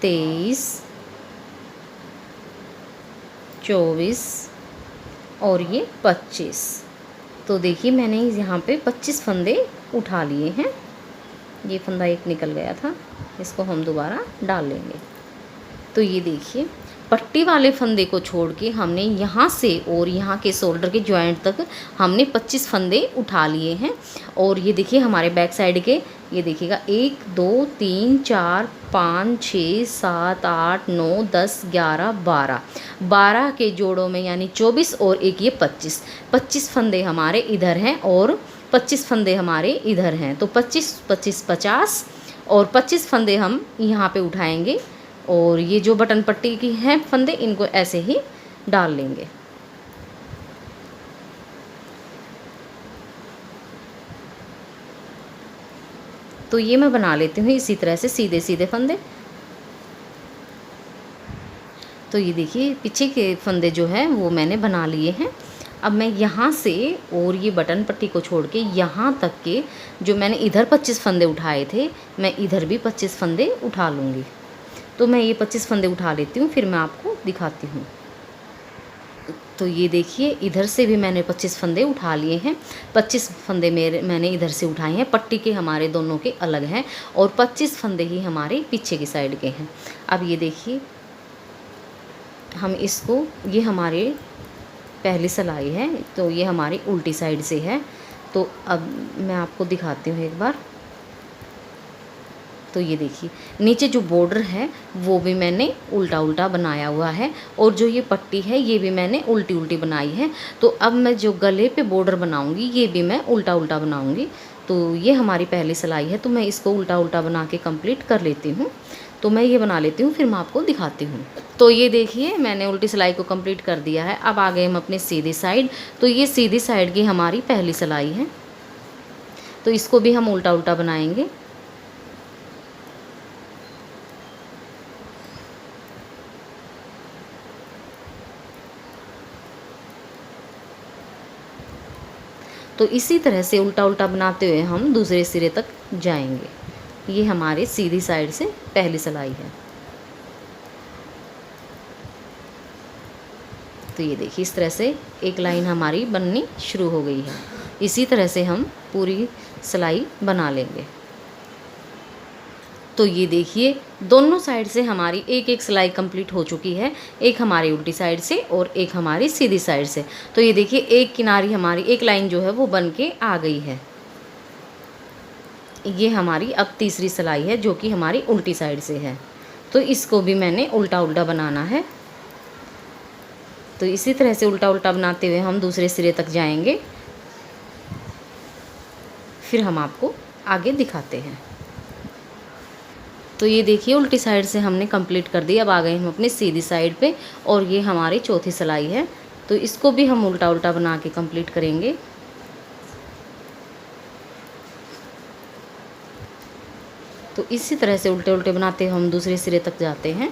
23 24 और ये 25। तो देखिए मैंने यहाँ पे 25 फंदे उठा लिए हैं। ये फंदा एक निकल गया था, इसको हम दोबारा डाल लेंगे। तो ये देखिए पट्टी वाले फंदे को छोड़ के हमने यहाँ से और यहाँ के शोल्डर के जॉइंट तक हमने 25 फंदे उठा लिए हैं। और ये देखिए हमारे बैक साइड के, ये देखिएगा 1 2 3 4 5 6 7 8 9 10 11 12 के जोड़ों में यानी 24 और एक ये 25 फंदे हमारे इधर हैं और 25 फंदे हमारे इधर हैं। तो 25 25 50 और 25 फंदे हम यहाँ पे उठाएंगे और ये जो बटन पट्टी की हैं फंदे इनको ऐसे ही डाल लेंगे। तो ये मैं बना लेती हूँ इसी तरह से सीधे सीधे फंदे। तो ये देखिए पीछे के फंदे जो है वो मैंने बना लिए हैं। अब मैं यहाँ से और ये बटन पट्टी को छोड़ के यहाँ तक के जो मैंने इधर 25 फंदे उठाए थे मैं इधर भी 25 फंदे उठा लूँगी। तो मैं ये 25 फंदे उठा लेती हूँ, फिर मैं आपको दिखाती हूँ। तो ये देखिए इधर से भी मैंने 25 फंदे उठा लिए हैं। 25 फंदे मैंने इधर से उठाए हैं, पट्टी के हमारे दोनों के अलग हैं और 25 फंदे ही हमारे पीछे की साइड के हैं। अब ये देखिए हम इसको, ये हमारे पहली सिलाई है तो ये हमारी उल्टी साइड से है। तो अब मैं आपको दिखाती हूँ एक बार। तो ये देखिए नीचे जो बॉर्डर है वो भी मैंने उल्टा उल्टा बनाया हुआ है और जो ये पट्टी है ये भी मैंने उल्टी उल्टी बनाई है। तो अब मैं जो गले पे बॉर्डर बनाऊंगी ये भी मैं उल्टा उल्टा बनाऊंगी। तो ये हमारी पहली सिलाई है तो मैं इसको उल्टा उल्टा बना के कंप्लीट कर लेती हूँ। तो मैं ये बना लेती हूँ फिर मैं आपको दिखाती हूँ। तो ये देखिए मैंने उल्टी सिलाई को कंप्लीट कर दिया है। अब आ गए हम अपने सीधी साइड। तो ये सीधी साइड की हमारी पहली सिलाई है तो इसको भी हम उल्टा उल्टा बनाएंगे। तो इसी तरह से उल्टा उल्टा बनाते हुए हम दूसरे सिरे तक जाएंगे। ये हमारे सीधी साइड से पहली सिलाई है। तो ये देखिए इस तरह से एक लाइन हमारी बननी शुरू हो गई है। इसी तरह से हम पूरी सिलाई बना लेंगे। तो ये देखिए दोनों साइड से हमारी एक एक सिलाई कंप्लीट हो चुकी है, एक हमारी उल्टी साइड से और एक हमारी सीधी साइड से। तो ये देखिए एक किनारी हमारी, एक लाइन जो है वो बन के आ गई है। ये हमारी अब तीसरी सिलाई है जो कि हमारी उल्टी साइड से है। तो इसको भी मैंने उल्टा उल्टा बनाना है। तो इसी तरह से उल्टा उल्टा बनाते हुए हम दूसरे सिरे तक जाएंगे, फिर हम आपको आगे दिखाते हैं। तो ये देखिए उल्टी साइड से हमने कंप्लीट कर दी। अब आ गए हम अपनी सीधी साइड पे और ये हमारी चौथी सिलाई है। तो इसको भी हम उल्टा उल्टा बना के कंप्लीट करेंगे। तो इसी तरह से उल्टे उल्टे बनाते हम दूसरे सिरे तक जाते हैं,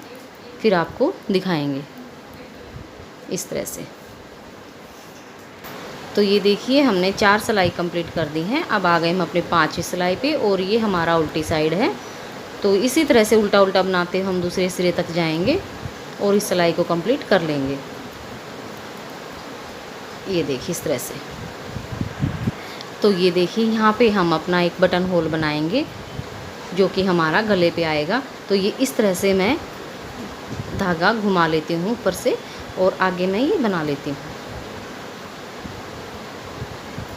फिर आपको दिखाएंगे इस तरह से। तो ये देखिए हमने 4 सिलाई कंप्लीट कर दी हैं। अब आ गए हम अपने 5वीं सिलाई पे और ये हमारा उल्टी साइड है। तो इसी तरह से उल्टा उल्टा बनाते हम दूसरे सिरे तक जाएंगे और इस सिलाई को कंप्लीट कर लेंगे। ये देखिए इस तरह से। तो ये देखिए यहाँ पे हम अपना एक बटन होल बनाएंगे जो कि हमारा गले पे आएगा। तो ये इस तरह से मैं धागा घुमा लेती हूँ ऊपर से और आगे मैं ये बना लेती हूँ।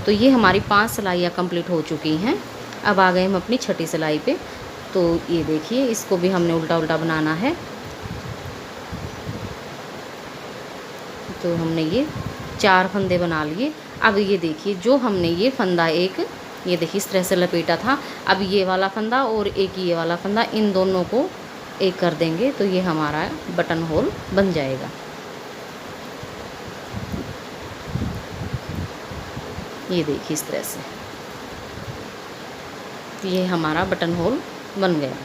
तो ये हमारी 5 सिलाइयाँ कंप्लीट हो चुकी हैं। अब आ गए हम अपनी छठी सिलाई पे। तो ये देखिए, इसको भी हमने उल्टा उल्टा बनाना है। तो हमने ये 4 फंदे बना लिए। अब ये देखिए, जो हमने ये फंदा एक, ये देखिए इस तरह से लपेटा था, अब ये वाला फंदा और एक ये वाला फंदा, इन दोनों को एक कर देंगे तो ये हमारा बटन होल बन जाएगा। ये देखिए इस तरह से ये हमारा बटन होल बन गया।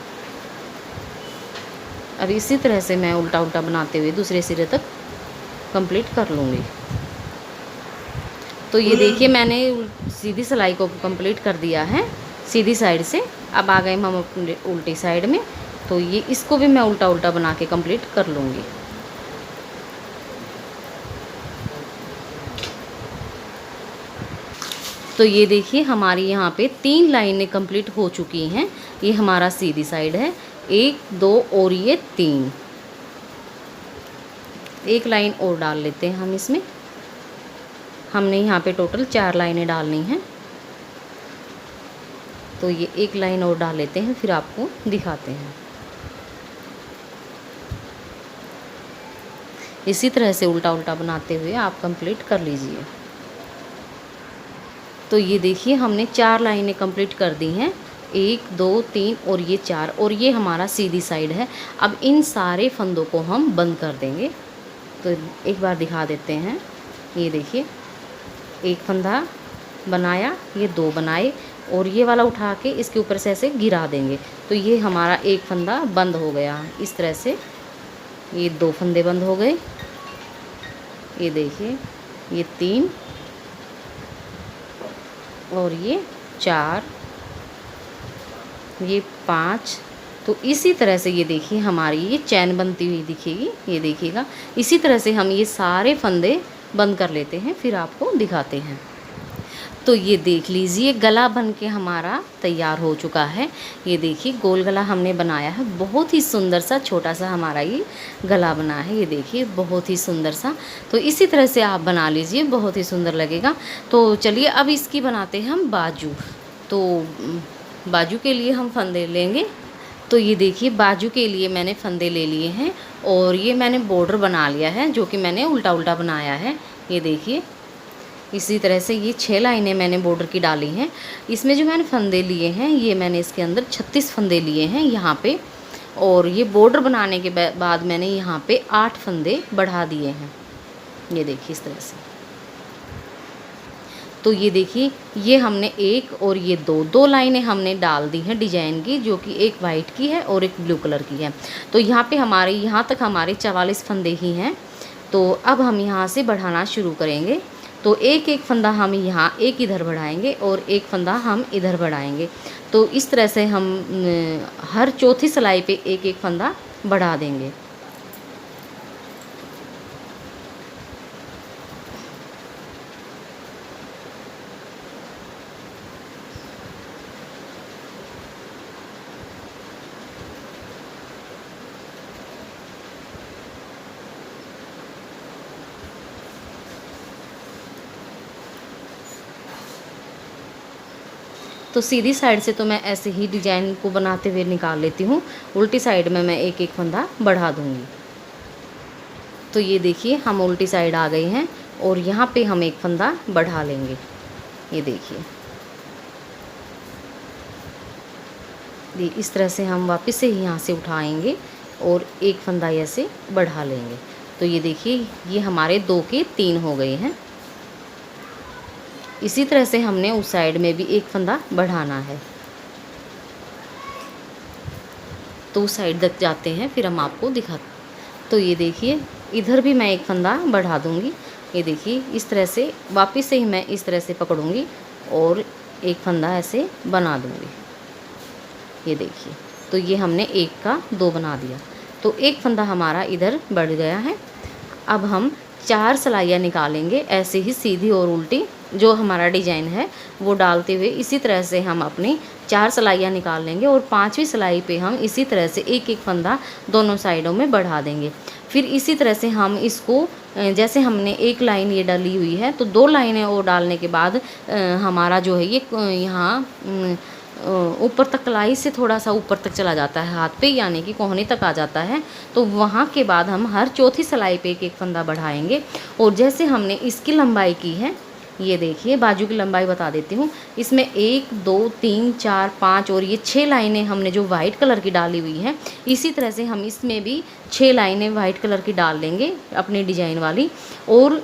अब इसी तरह से मैं उल्टा उल्टा बनाते हुए दूसरे सिरे तक कंप्लीट कर लूँगी। तो ये देखिए, मैंने सीधी सिलाई को कंप्लीट कर दिया है सीधी साइड से। अब आ गए हम अपने उल्टी साइड में। तो ये इसको भी मैं उल्टा उल्टा बना के कंप्लीट कर लूँगी। तो ये देखिए, हमारी यहाँ पे 3 लाइनें कंप्लीट हो चुकी हैं। ये हमारा सीधी साइड है, 1 2 और ये 3। एक लाइन और डाल लेते हैं हम इसमें। हमने यहाँ पे टोटल 4 लाइनें डालनी हैं। तो ये एक लाइन और डाल लेते हैं, फिर आपको दिखाते हैं। इसी तरह से उल्टा उल्टा बनाते हुए आप कंप्लीट कर लीजिए। तो ये देखिए, हमने 4 लाइनें कंप्लीट कर दी हैं, 1 2 3 और ये 4, और ये हमारा सीधी साइड है। अब इन सारे फंदों को हम बंद कर देंगे। तो एक बार दिखा देते हैं। ये देखिए, एक फंदा बनाया, ये 2 बनाए और ये वाला उठा के इसके ऊपर से ऐसे गिरा देंगे। तो ये हमारा एक फंदा बंद हो गया। इस तरह से ये 2 फंदे बंद हो गए। ये देखिए, ये 3 और ये 4, ये 5। तो इसी तरह से ये देखिए, हमारी ये चैन बनती हुई दिखेगी। ये देखिएगा, इसी तरह से हम ये सारे फंदे बंद कर लेते हैं, फिर आपको दिखाते हैं। तो ये देख लीजिए, गला बन के हमारा तैयार हो चुका है। ये देखिए, गोल गला हमने बनाया है। बहुत ही सुंदर सा छोटा सा हमारा ये गला बना है। ये देखिए, बहुत ही सुंदर सा। तो इसी तरह से आप बना लीजिए, बहुत ही सुंदर लगेगा। तो चलिए, अब इसकी बनाते हैं हम बाजू। तो बाजू के लिए हम फंदे लेंगे। तो ये देखिए, बाजू के लिए मैंने फंदे ले लिए हैं और ये मैंने बॉर्डर बना लिया है, जो कि मैंने उल्टा उल्टा बनाया है। ये देखिए, इसी तरह से ये 6 लाइनें मैंने बॉर्डर की डाली हैं। इसमें जो मैंने फंदे लिए हैं, ये मैंने इसके अंदर 36 फंदे लिए हैं यहाँ पे। और ये बॉर्डर बनाने के बाद मैंने यहाँ पे 8 फंदे बढ़ा दिए हैं। ये देखिए इस तरह से। तो ये देखिए, ये हमने 1 और ये 2 लाइनें हमने डाल दी हैं डिजाइन की, जो कि एक वाइट की है और एक ब्लू कलर की है। तो यहाँ पे हमारे यहाँ तक हमारे 44 फंदे ही हैं। तो अब हम यहाँ से बढ़ाना शुरू करेंगे। तो एक एक फंदा हम यहाँ एक इधर बढ़ाएंगे और एक फंदा हम इधर बढ़ाएंगे। तो इस तरह से हम हर चौथी सिलाई पे एक एक फंदा बढ़ा देंगे। तो सीधी साइड से तो मैं ऐसे ही डिजाइन को बनाते हुए निकाल लेती हूँ। उल्टी साइड में मैं एक एक फंदा बढ़ा दूँगी। तो ये देखिए, हम उल्टी साइड आ गए हैं और यहाँ पे हम एक फंदा बढ़ा लेंगे। ये देखिए, इस तरह से हम वापस से यहाँ से उठाएंगे और एक फंदा ऐसे बढ़ा लेंगे। तो ये देखिए, ये हमारे 2 के 3 हो गए हैं। इसी तरह से हमने उस साइड में भी एक फंदा बढ़ाना है। तो उस साइड तक जाते हैं, फिर हम आपको दिखाते। तो ये देखिए, इधर भी मैं एक फंदा बढ़ा दूँगी। ये देखिए, इस तरह से वापस से ही मैं इस तरह से पकड़ूँगी और एक फंदा ऐसे बना दूँगी। ये देखिए, तो ये हमने 1 का 2 बना दिया। तो एक फंदा हमारा इधर बढ़ गया है। अब हम 4 सिलाइयाँ निकालेंगे, ऐसे ही सीधी और उल्टी जो हमारा डिजाइन है वो डालते हुए इसी तरह से हम अपनी 4 सिलाइयाँ निकाल लेंगे और 5वीं सिलाई पे हम इसी तरह से एक एक फंदा दोनों साइडों में बढ़ा देंगे। फिर इसी तरह से हम इसको जैसे हमने एक लाइन ये डाली हुई है तो 2 लाइनें और डालने के बाद हमारा जो है ये यहाँ ऊपर तक कलाई से थोड़ा सा ऊपर तक चला जाता है हाथ पे, यानी कि कोहनी तक आ जाता है। तो वहाँ के बाद हम हर चौथी सिलाई पे एक एक फंदा बढ़ाएंगे। और जैसे हमने इसकी लंबाई की है, ये देखिए बाजू की लंबाई बता देती हूँ। इसमें 1 2 3 4 5 और ये 6 लाइनें हमने जो वाइट कलर की डाली हुई है, इसी तरह से हम इसमें भी 6 लाइनें वाइट कलर की डाल लेंगे अपनी डिजाइन वाली। और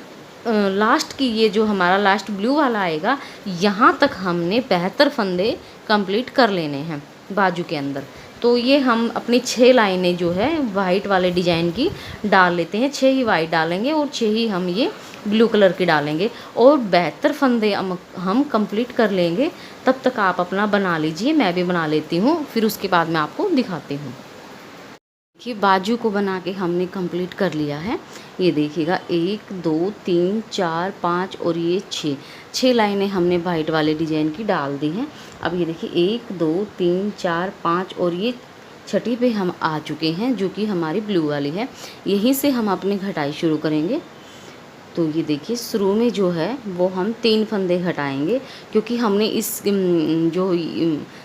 लास्ट की ये जो हमारा लास्ट ब्लू वाला आएगा, यहाँ तक हमने 72 फंदे कंप्लीट कर लेने हैं बाजू के अंदर। तो ये हम अपनी 6 लाइनें जो है वाइट वाले डिजाइन की डाल लेते हैं। 6 ही वाइट डालेंगे और 6 ही हम ये ब्लू कलर की डालेंगे और 72 फंदे हम कंप्लीट कर लेंगे। तब तक आप अपना बना लीजिए, मैं भी बना लेती हूँ, फिर उसके बाद मैं आपको दिखाती हूँ। देखिए बाजू को बना के हमने कंप्लीट कर लिया है। ये देखिएगा 1 2 3 4 5 और ये 6 लाइनें हमने वाइट वाले डिजाइन की डाल दी हैं। अब ये देखिए 1 2 3 4 5 और ये छठी पे हम आ चुके हैं, जो कि हमारी ब्लू वाली है। यहीं से हम अपनी घटाई शुरू करेंगे। तो ये देखिए शुरू में जो है वो हम 3 फंदे घटाएंगे, क्योंकि हमने इस जो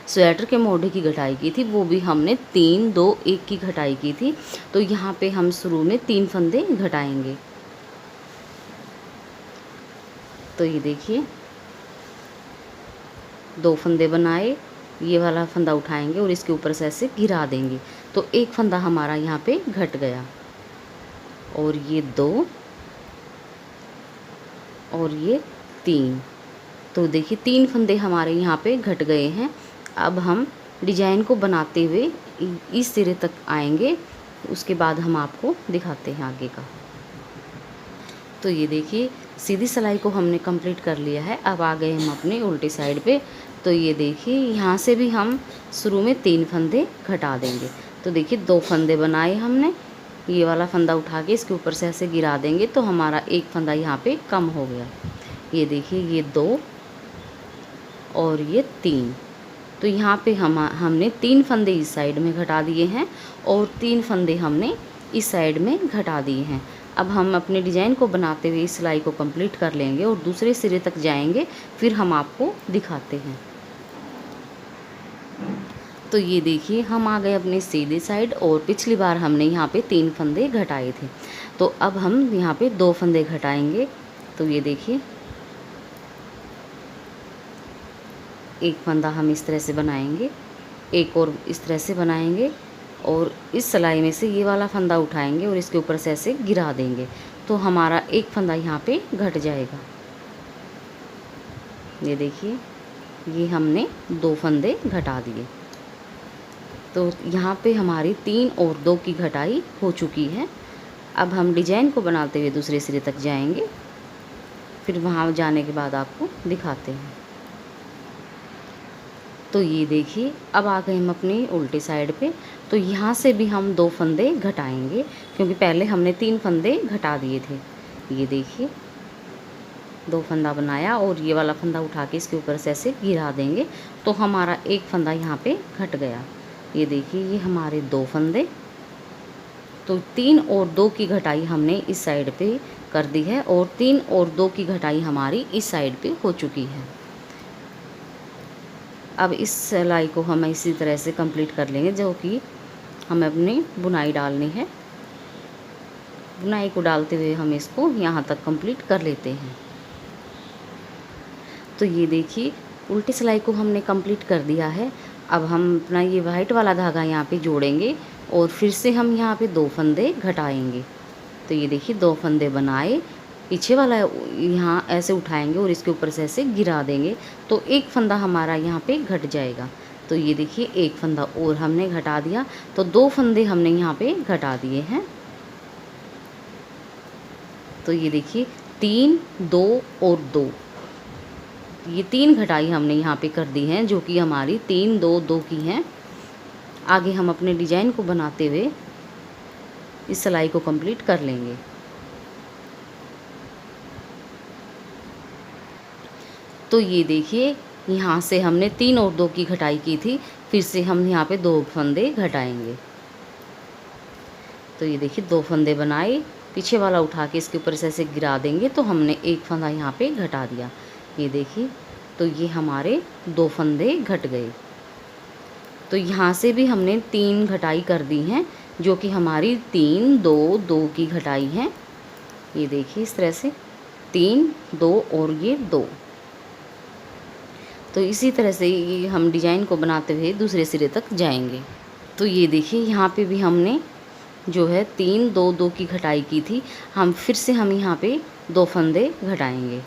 स्वेटर के मोढ़े की घटाई की थी वो भी हमने 3 2 1 की घटाई की थी। तो यहाँ पे हम शुरू में 3 फंदे घटाएंगे। तो ये देखिए 2 फंदे बनाए, ये वाला फंदा उठाएंगे और इसके ऊपर से ऐसे गिरा देंगे। तो एक फंदा हमारा यहाँ पे घट गया और ये 2 और ये 3। तो देखिए 3 फंदे हमारे यहाँ पे घट गए हैं। अब हम डिजाइन को बनाते हुए इस सिरे तक आएंगे, उसके बाद हम आपको दिखाते हैं आगे का। तो ये देखिए सीधी सिलाई को हमने कंप्लीट कर लिया है। अब आ गए हम अपने उल्टी साइड पे। तो ये देखिए यहाँ से भी हम शुरू में 3 फंदे घटा देंगे। तो देखिए 2 फंदे बनाए हमने, ये वाला फंदा उठा के इसके ऊपर से ऐसे गिरा देंगे तो हमारा एक फंदा यहाँ पे कम हो गया। ये देखिए ये 2 और ये 3। तो यहाँ पे हमने 3 फंदे इस साइड में घटा दिए हैं और 3 फंदे हमने इस साइड में घटा दिए हैं। अब हम अपने डिज़ाइन को बनाते हुए इस सिलाई को कंप्लीट कर लेंगे और दूसरे सिरे तक जाएंगे, फिर हम आपको दिखाते हैं। तो ये देखिए हम आ गए अपने सीधे साइड और पिछली बार हमने यहाँ पे 3 फंदे घटाए थे। तो अब हम यहाँ पे 2 फंदे घटाएंगे। तो ये देखिए एक फंदा हम इस तरह से बनाएंगे, एक और इस तरह से बनाएंगे और इस सिलाई में से ये वाला फंदा उठाएंगे और इसके ऊपर से ऐसे गिरा देंगे। तो हमारा एक फंदा यहाँ पे घट जाएगा। ये देखिए ये हमने 2 फंदे घटा दिए। तो यहाँ पे हमारी 3 और 2 की घटाई हो चुकी है। अब हम डिजाइन को बनाते हुए दूसरे सिरे तक जाएंगे, फिर वहाँ जाने के बाद आपको दिखाते हैं। तो ये देखिए अब आ गए हम अपनी उल्टी साइड पे। तो यहाँ से भी हम 2 फंदे घटाएंगे, क्योंकि पहले हमने 3 फंदे घटा दिए थे। ये देखिए 2 फंदा बनाया और ये वाला फंदा उठा के इसके ऊपर से ऐसे गिरा देंगे तो हमारा एक फंदा यहाँ पे घट गया। ये देखिए ये हमारे 2 फंदे। तो 3 और 2 की घटाई हमने इस साइड पे कर दी है और 3 और 2 की घटाई हमारी इस साइड पे हो चुकी है। अब इस सिलाई को हम इसी तरह से कंप्लीट कर लेंगे, जो कि हमें अपनी बुनाई डालनी है। बुनाई को डालते हुए हम इसको यहाँ तक कंप्लीट कर लेते हैं। तो ये देखिए उल्टी सिलाई को हमने कंप्लीट कर दिया है। अब हम अपना ये वाइट वाला धागा यहाँ पे जोड़ेंगे और फिर से हम यहाँ पे 2 फंदे घटाएंगे। तो ये देखिए 2 फंदे बनाए, पीछे वाला यहाँ ऐसे उठाएंगे और इसके ऊपर से ऐसे गिरा देंगे तो एक फंदा हमारा यहाँ पे घट जाएगा। तो ये देखिए एक फंदा और हमने घटा दिया, तो 2 फंदे हमने यहाँ पे घटा दिए हैं। तो ये देखिए 3 2 और 2, ये 3 घटाई हमने यहाँ पे कर दी हैं, जो कि हमारी 3 2 2 की हैं। आगे हम अपने डिजाइन को बनाते हुए इस सिलाई को कंप्लीट कर लेंगे। तो ये देखिए यहाँ से हमने 3 और 2 की घटाई की थी, फिर से हम यहाँ पे 2 फंदे घटाएंगे। तो ये देखिए 2 फंदे बनाए, पीछे वाला उठा के इसके ऊपर से ऐसे गिरा देंगे तो हमने 1 फंदा यहाँ पे घटा दिया। ये देखिए, तो ये हमारे 2 फंदे घट गए। तो यहाँ से भी हमने 3 घटाई कर दी हैं, जो कि हमारी 3 2 2 की घटाई है। ये देखिए इस तरह से 3 2 और ये 2। तो इसी तरह से ये हम डिज़ाइन को बनाते हुए दूसरे सिरे तक जाएंगे। तो ये देखिए यहाँ पे भी हमने जो है 3 2 2 की घटाई की थी, हम फिर से हम यहाँ पे 2 फंदे घटाएंगे।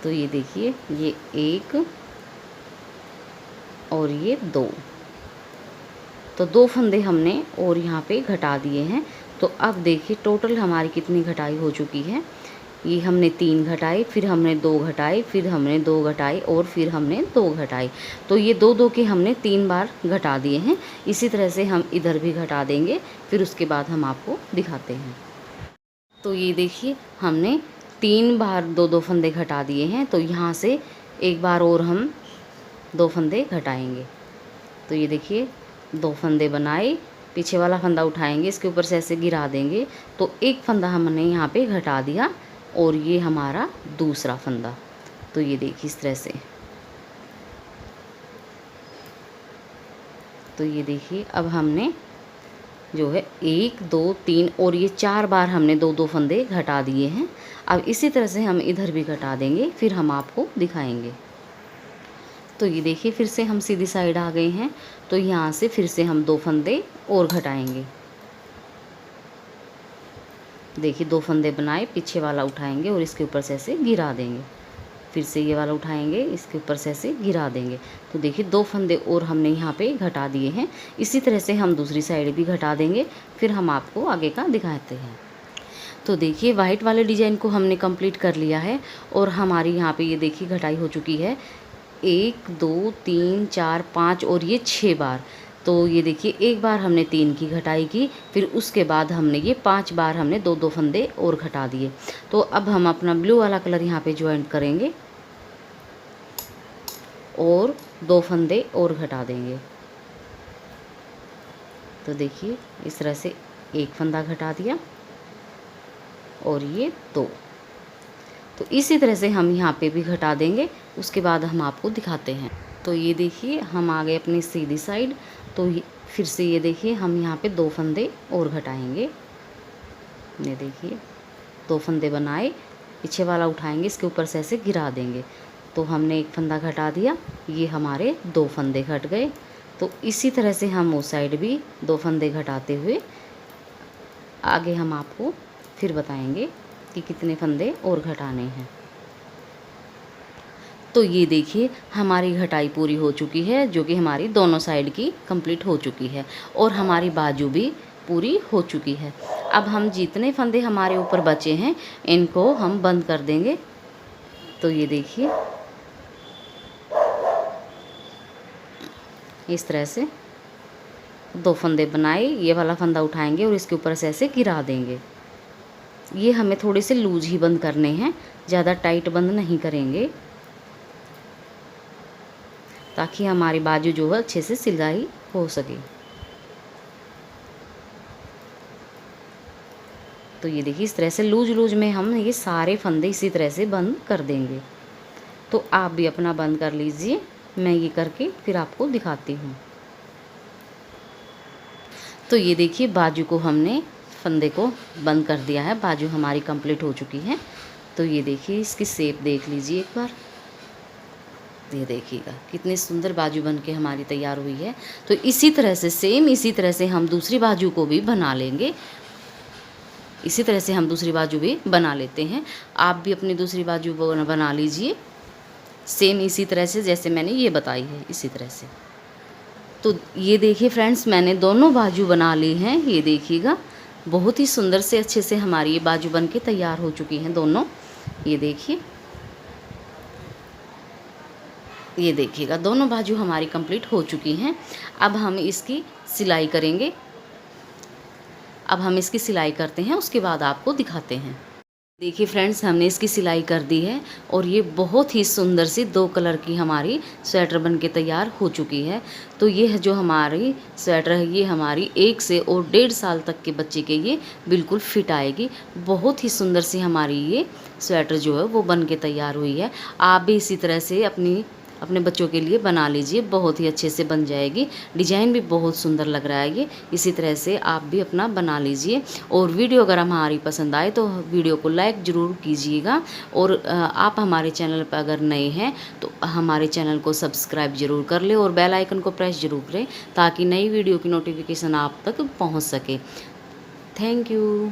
तो ये देखिए ये 1 और ये 2, तो 2 फंदे हमने और यहाँ पे घटा दिए हैं। तो अब देखिए टोटल हमारी कितनी घटाई हो चुकी है। ये हमने 3 घटाए, फिर हमने 2 घटाए, फिर हमने 2 घटाए और फिर हमने 2 घटाए। तो ये 2 2 के हमने 3 बार घटा दिए हैं। इसी तरह से हम इधर भी घटा देंगे, फिर उसके बाद हम आपको दिखाते हैं। तो ये देखिए हमने 3 बार 2 2 फंदे घटा दिए हैं। तो यहाँ से एक बार और हम 2 फंदे घटाएंगे। तो ये देखिए 2 फंदे बनाए, पीछे वाला फंदा उठाएंगे, इसके ऊपर से ऐसे गिरा देंगे तो 1 फंदा हमने यहाँ पे घटा दिया और ये हमारा दूसरा फंदा। तो ये देखिए इस तरह से। तो ये देखिए अब हमने जो है 1 2 3 और ये 4 बार हमने 2 2 फंदे घटा दिए हैं। अब इसी तरह से हम इधर भी घटा देंगे, फिर हम आपको दिखाएंगे। तो ये देखिए फिर से हम सीधी साइड आ गए हैं। तो यहाँ से फिर से हम 2 फंदे और घटाएंगे। देखिए 2 फंदे बनाए, पीछे वाला उठाएंगे और इसके ऊपर से ऐसे गिरा देंगे, फिर से ये वाला उठाएंगे, इसके ऊपर से ऐसे गिरा देंगे। तो देखिए 2 फंदे और हमने यहाँ पे घटा दिए हैं। इसी तरह से हम दूसरी साइड भी घटा देंगे, फिर हम आपको आगे का दिखाते हैं। तो देखिए वाइट वाले डिज़ाइन को हमने कंप्लीट कर लिया है और हमारी यहाँ पे ये देखिए घटाई हो चुकी है 1 2 3 4 5 और ये 6 बार। तो ये देखिए एक बार हमने 3 की घटाई की, फिर उसके बाद हमने ये 5 बार हमने 2 2 फंदे और घटा दिए। तो अब हम अपना ब्लू वाला कलर यहाँ पे ज्वाइंट करेंगे और 2 फंदे और घटा देंगे। तो देखिए इस तरह से 1 फंदा घटा दिया और ये 2। तो इसी तरह से हम यहाँ पे भी घटा देंगे, उसके बाद हम आपको दिखाते हैं। तो ये देखिए हम आ गए अपनी सीधी साइड। तो फिर से ये देखिए हम यहाँ पे 2 फंदे और घटाएंगे। ये देखिए 2 फंदे बनाए, पीछे वाला उठाएंगे, इसके ऊपर से ऐसे गिरा देंगे। तो हमने 1 फंदा घटा दिया, ये हमारे 2 फंदे घट गए। तो इसी तरह से हम उस साइड भी 2 फंदे घटाते हुए आगे हम आपको फिर बताएंगे कि कितने फंदे और घटाने हैं। तो ये देखिए हमारी घटाई पूरी हो चुकी है, जो कि हमारी दोनों साइड की कंप्लीट हो चुकी है और हमारी बाजू भी पूरी हो चुकी है। अब हम जितने फंदे हमारे ऊपर बचे हैं इनको हम बंद कर देंगे। तो ये देखिए इस तरह से 2 फंदे बनाए, ये वाला फंदा उठाएंगे और इसके ऊपर से ऐसे गिरा देंगे। ये हमें थोड़े से लूज ही बंद करने हैं, ज़्यादा टाइट बंद नहीं करेंगे, ताकि हमारी बाजू जो है अच्छे से सिलाई हो सके। तो ये देखिए इस तरह से लूज में हम ये सारे फंदे इसी तरह से बंद कर देंगे। तो आप भी अपना बंद कर लीजिए, मैं ये करके फिर आपको दिखाती हूँ। तो ये देखिए बाजू को हमने फंदे को बंद कर दिया है, बाजू हमारी कंप्लीट हो चुकी है। तो ये देखिए इसकी शेप देख लीजिए एक बार, ये देखिएगा कितनी सुंदर बाजू बन के हमारी तैयार हुई है। तो इसी तरह से सेम इसी तरह से हम दूसरी बाजू को भी बना लेंगे। इसी तरह से हम दूसरी बाजू भी बना लेते हैं। आप भी अपनी दूसरी बाजू बना लीजिए सेम इसी तरह से जैसे मैंने ये बताई है, इसी तरह से। तो ये देखिए फ्रेंड्स मैंने दोनों बाजू बना ली हैं। ये देखिएगा बहुत ही सुंदर से अच्छे से हमारी ये बाजू बन के तैयार हो चुकी हैं दोनों। ये देखिए, ये देखिएगा दोनों बाजू हमारी कंप्लीट हो चुकी हैं। अब हम इसकी सिलाई करेंगे। अब हम इसकी सिलाई करते हैं, उसके बाद आपको दिखाते हैं। देखिए फ्रेंड्स, हमने इसकी सिलाई कर दी है और ये बहुत ही सुंदर सी 2 कलर की हमारी स्वेटर बन के तैयार हो चुकी है। तो ये है जो हमारी स्वेटर है, ये हमारी 1 से और 1.5 साल तक के बच्चे के ये बिल्कुल फिट आएगी। बहुत ही सुंदर सी हमारी ये स्वेटर जो है वो बन के तैयार हुई है। आप भी इसी तरह से अपने बच्चों के लिए बना लीजिए, बहुत ही अच्छे से बन जाएगी। डिज़ाइन भी बहुत सुंदर लग रहा है ये। इसी तरह से आप भी अपना बना लीजिए। और वीडियो अगर हमारी पसंद आए तो वीडियो को लाइक ज़रूर कीजिएगा। और आप हमारे चैनल पर अगर नए हैं तो हमारे चैनल को सब्सक्राइब ज़रूर कर लें और बेल आइकन को प्रेस ज़रूर करें ताकि नई वीडियो की नोटिफिकेशन आप तक पहुँच सके। Thank you.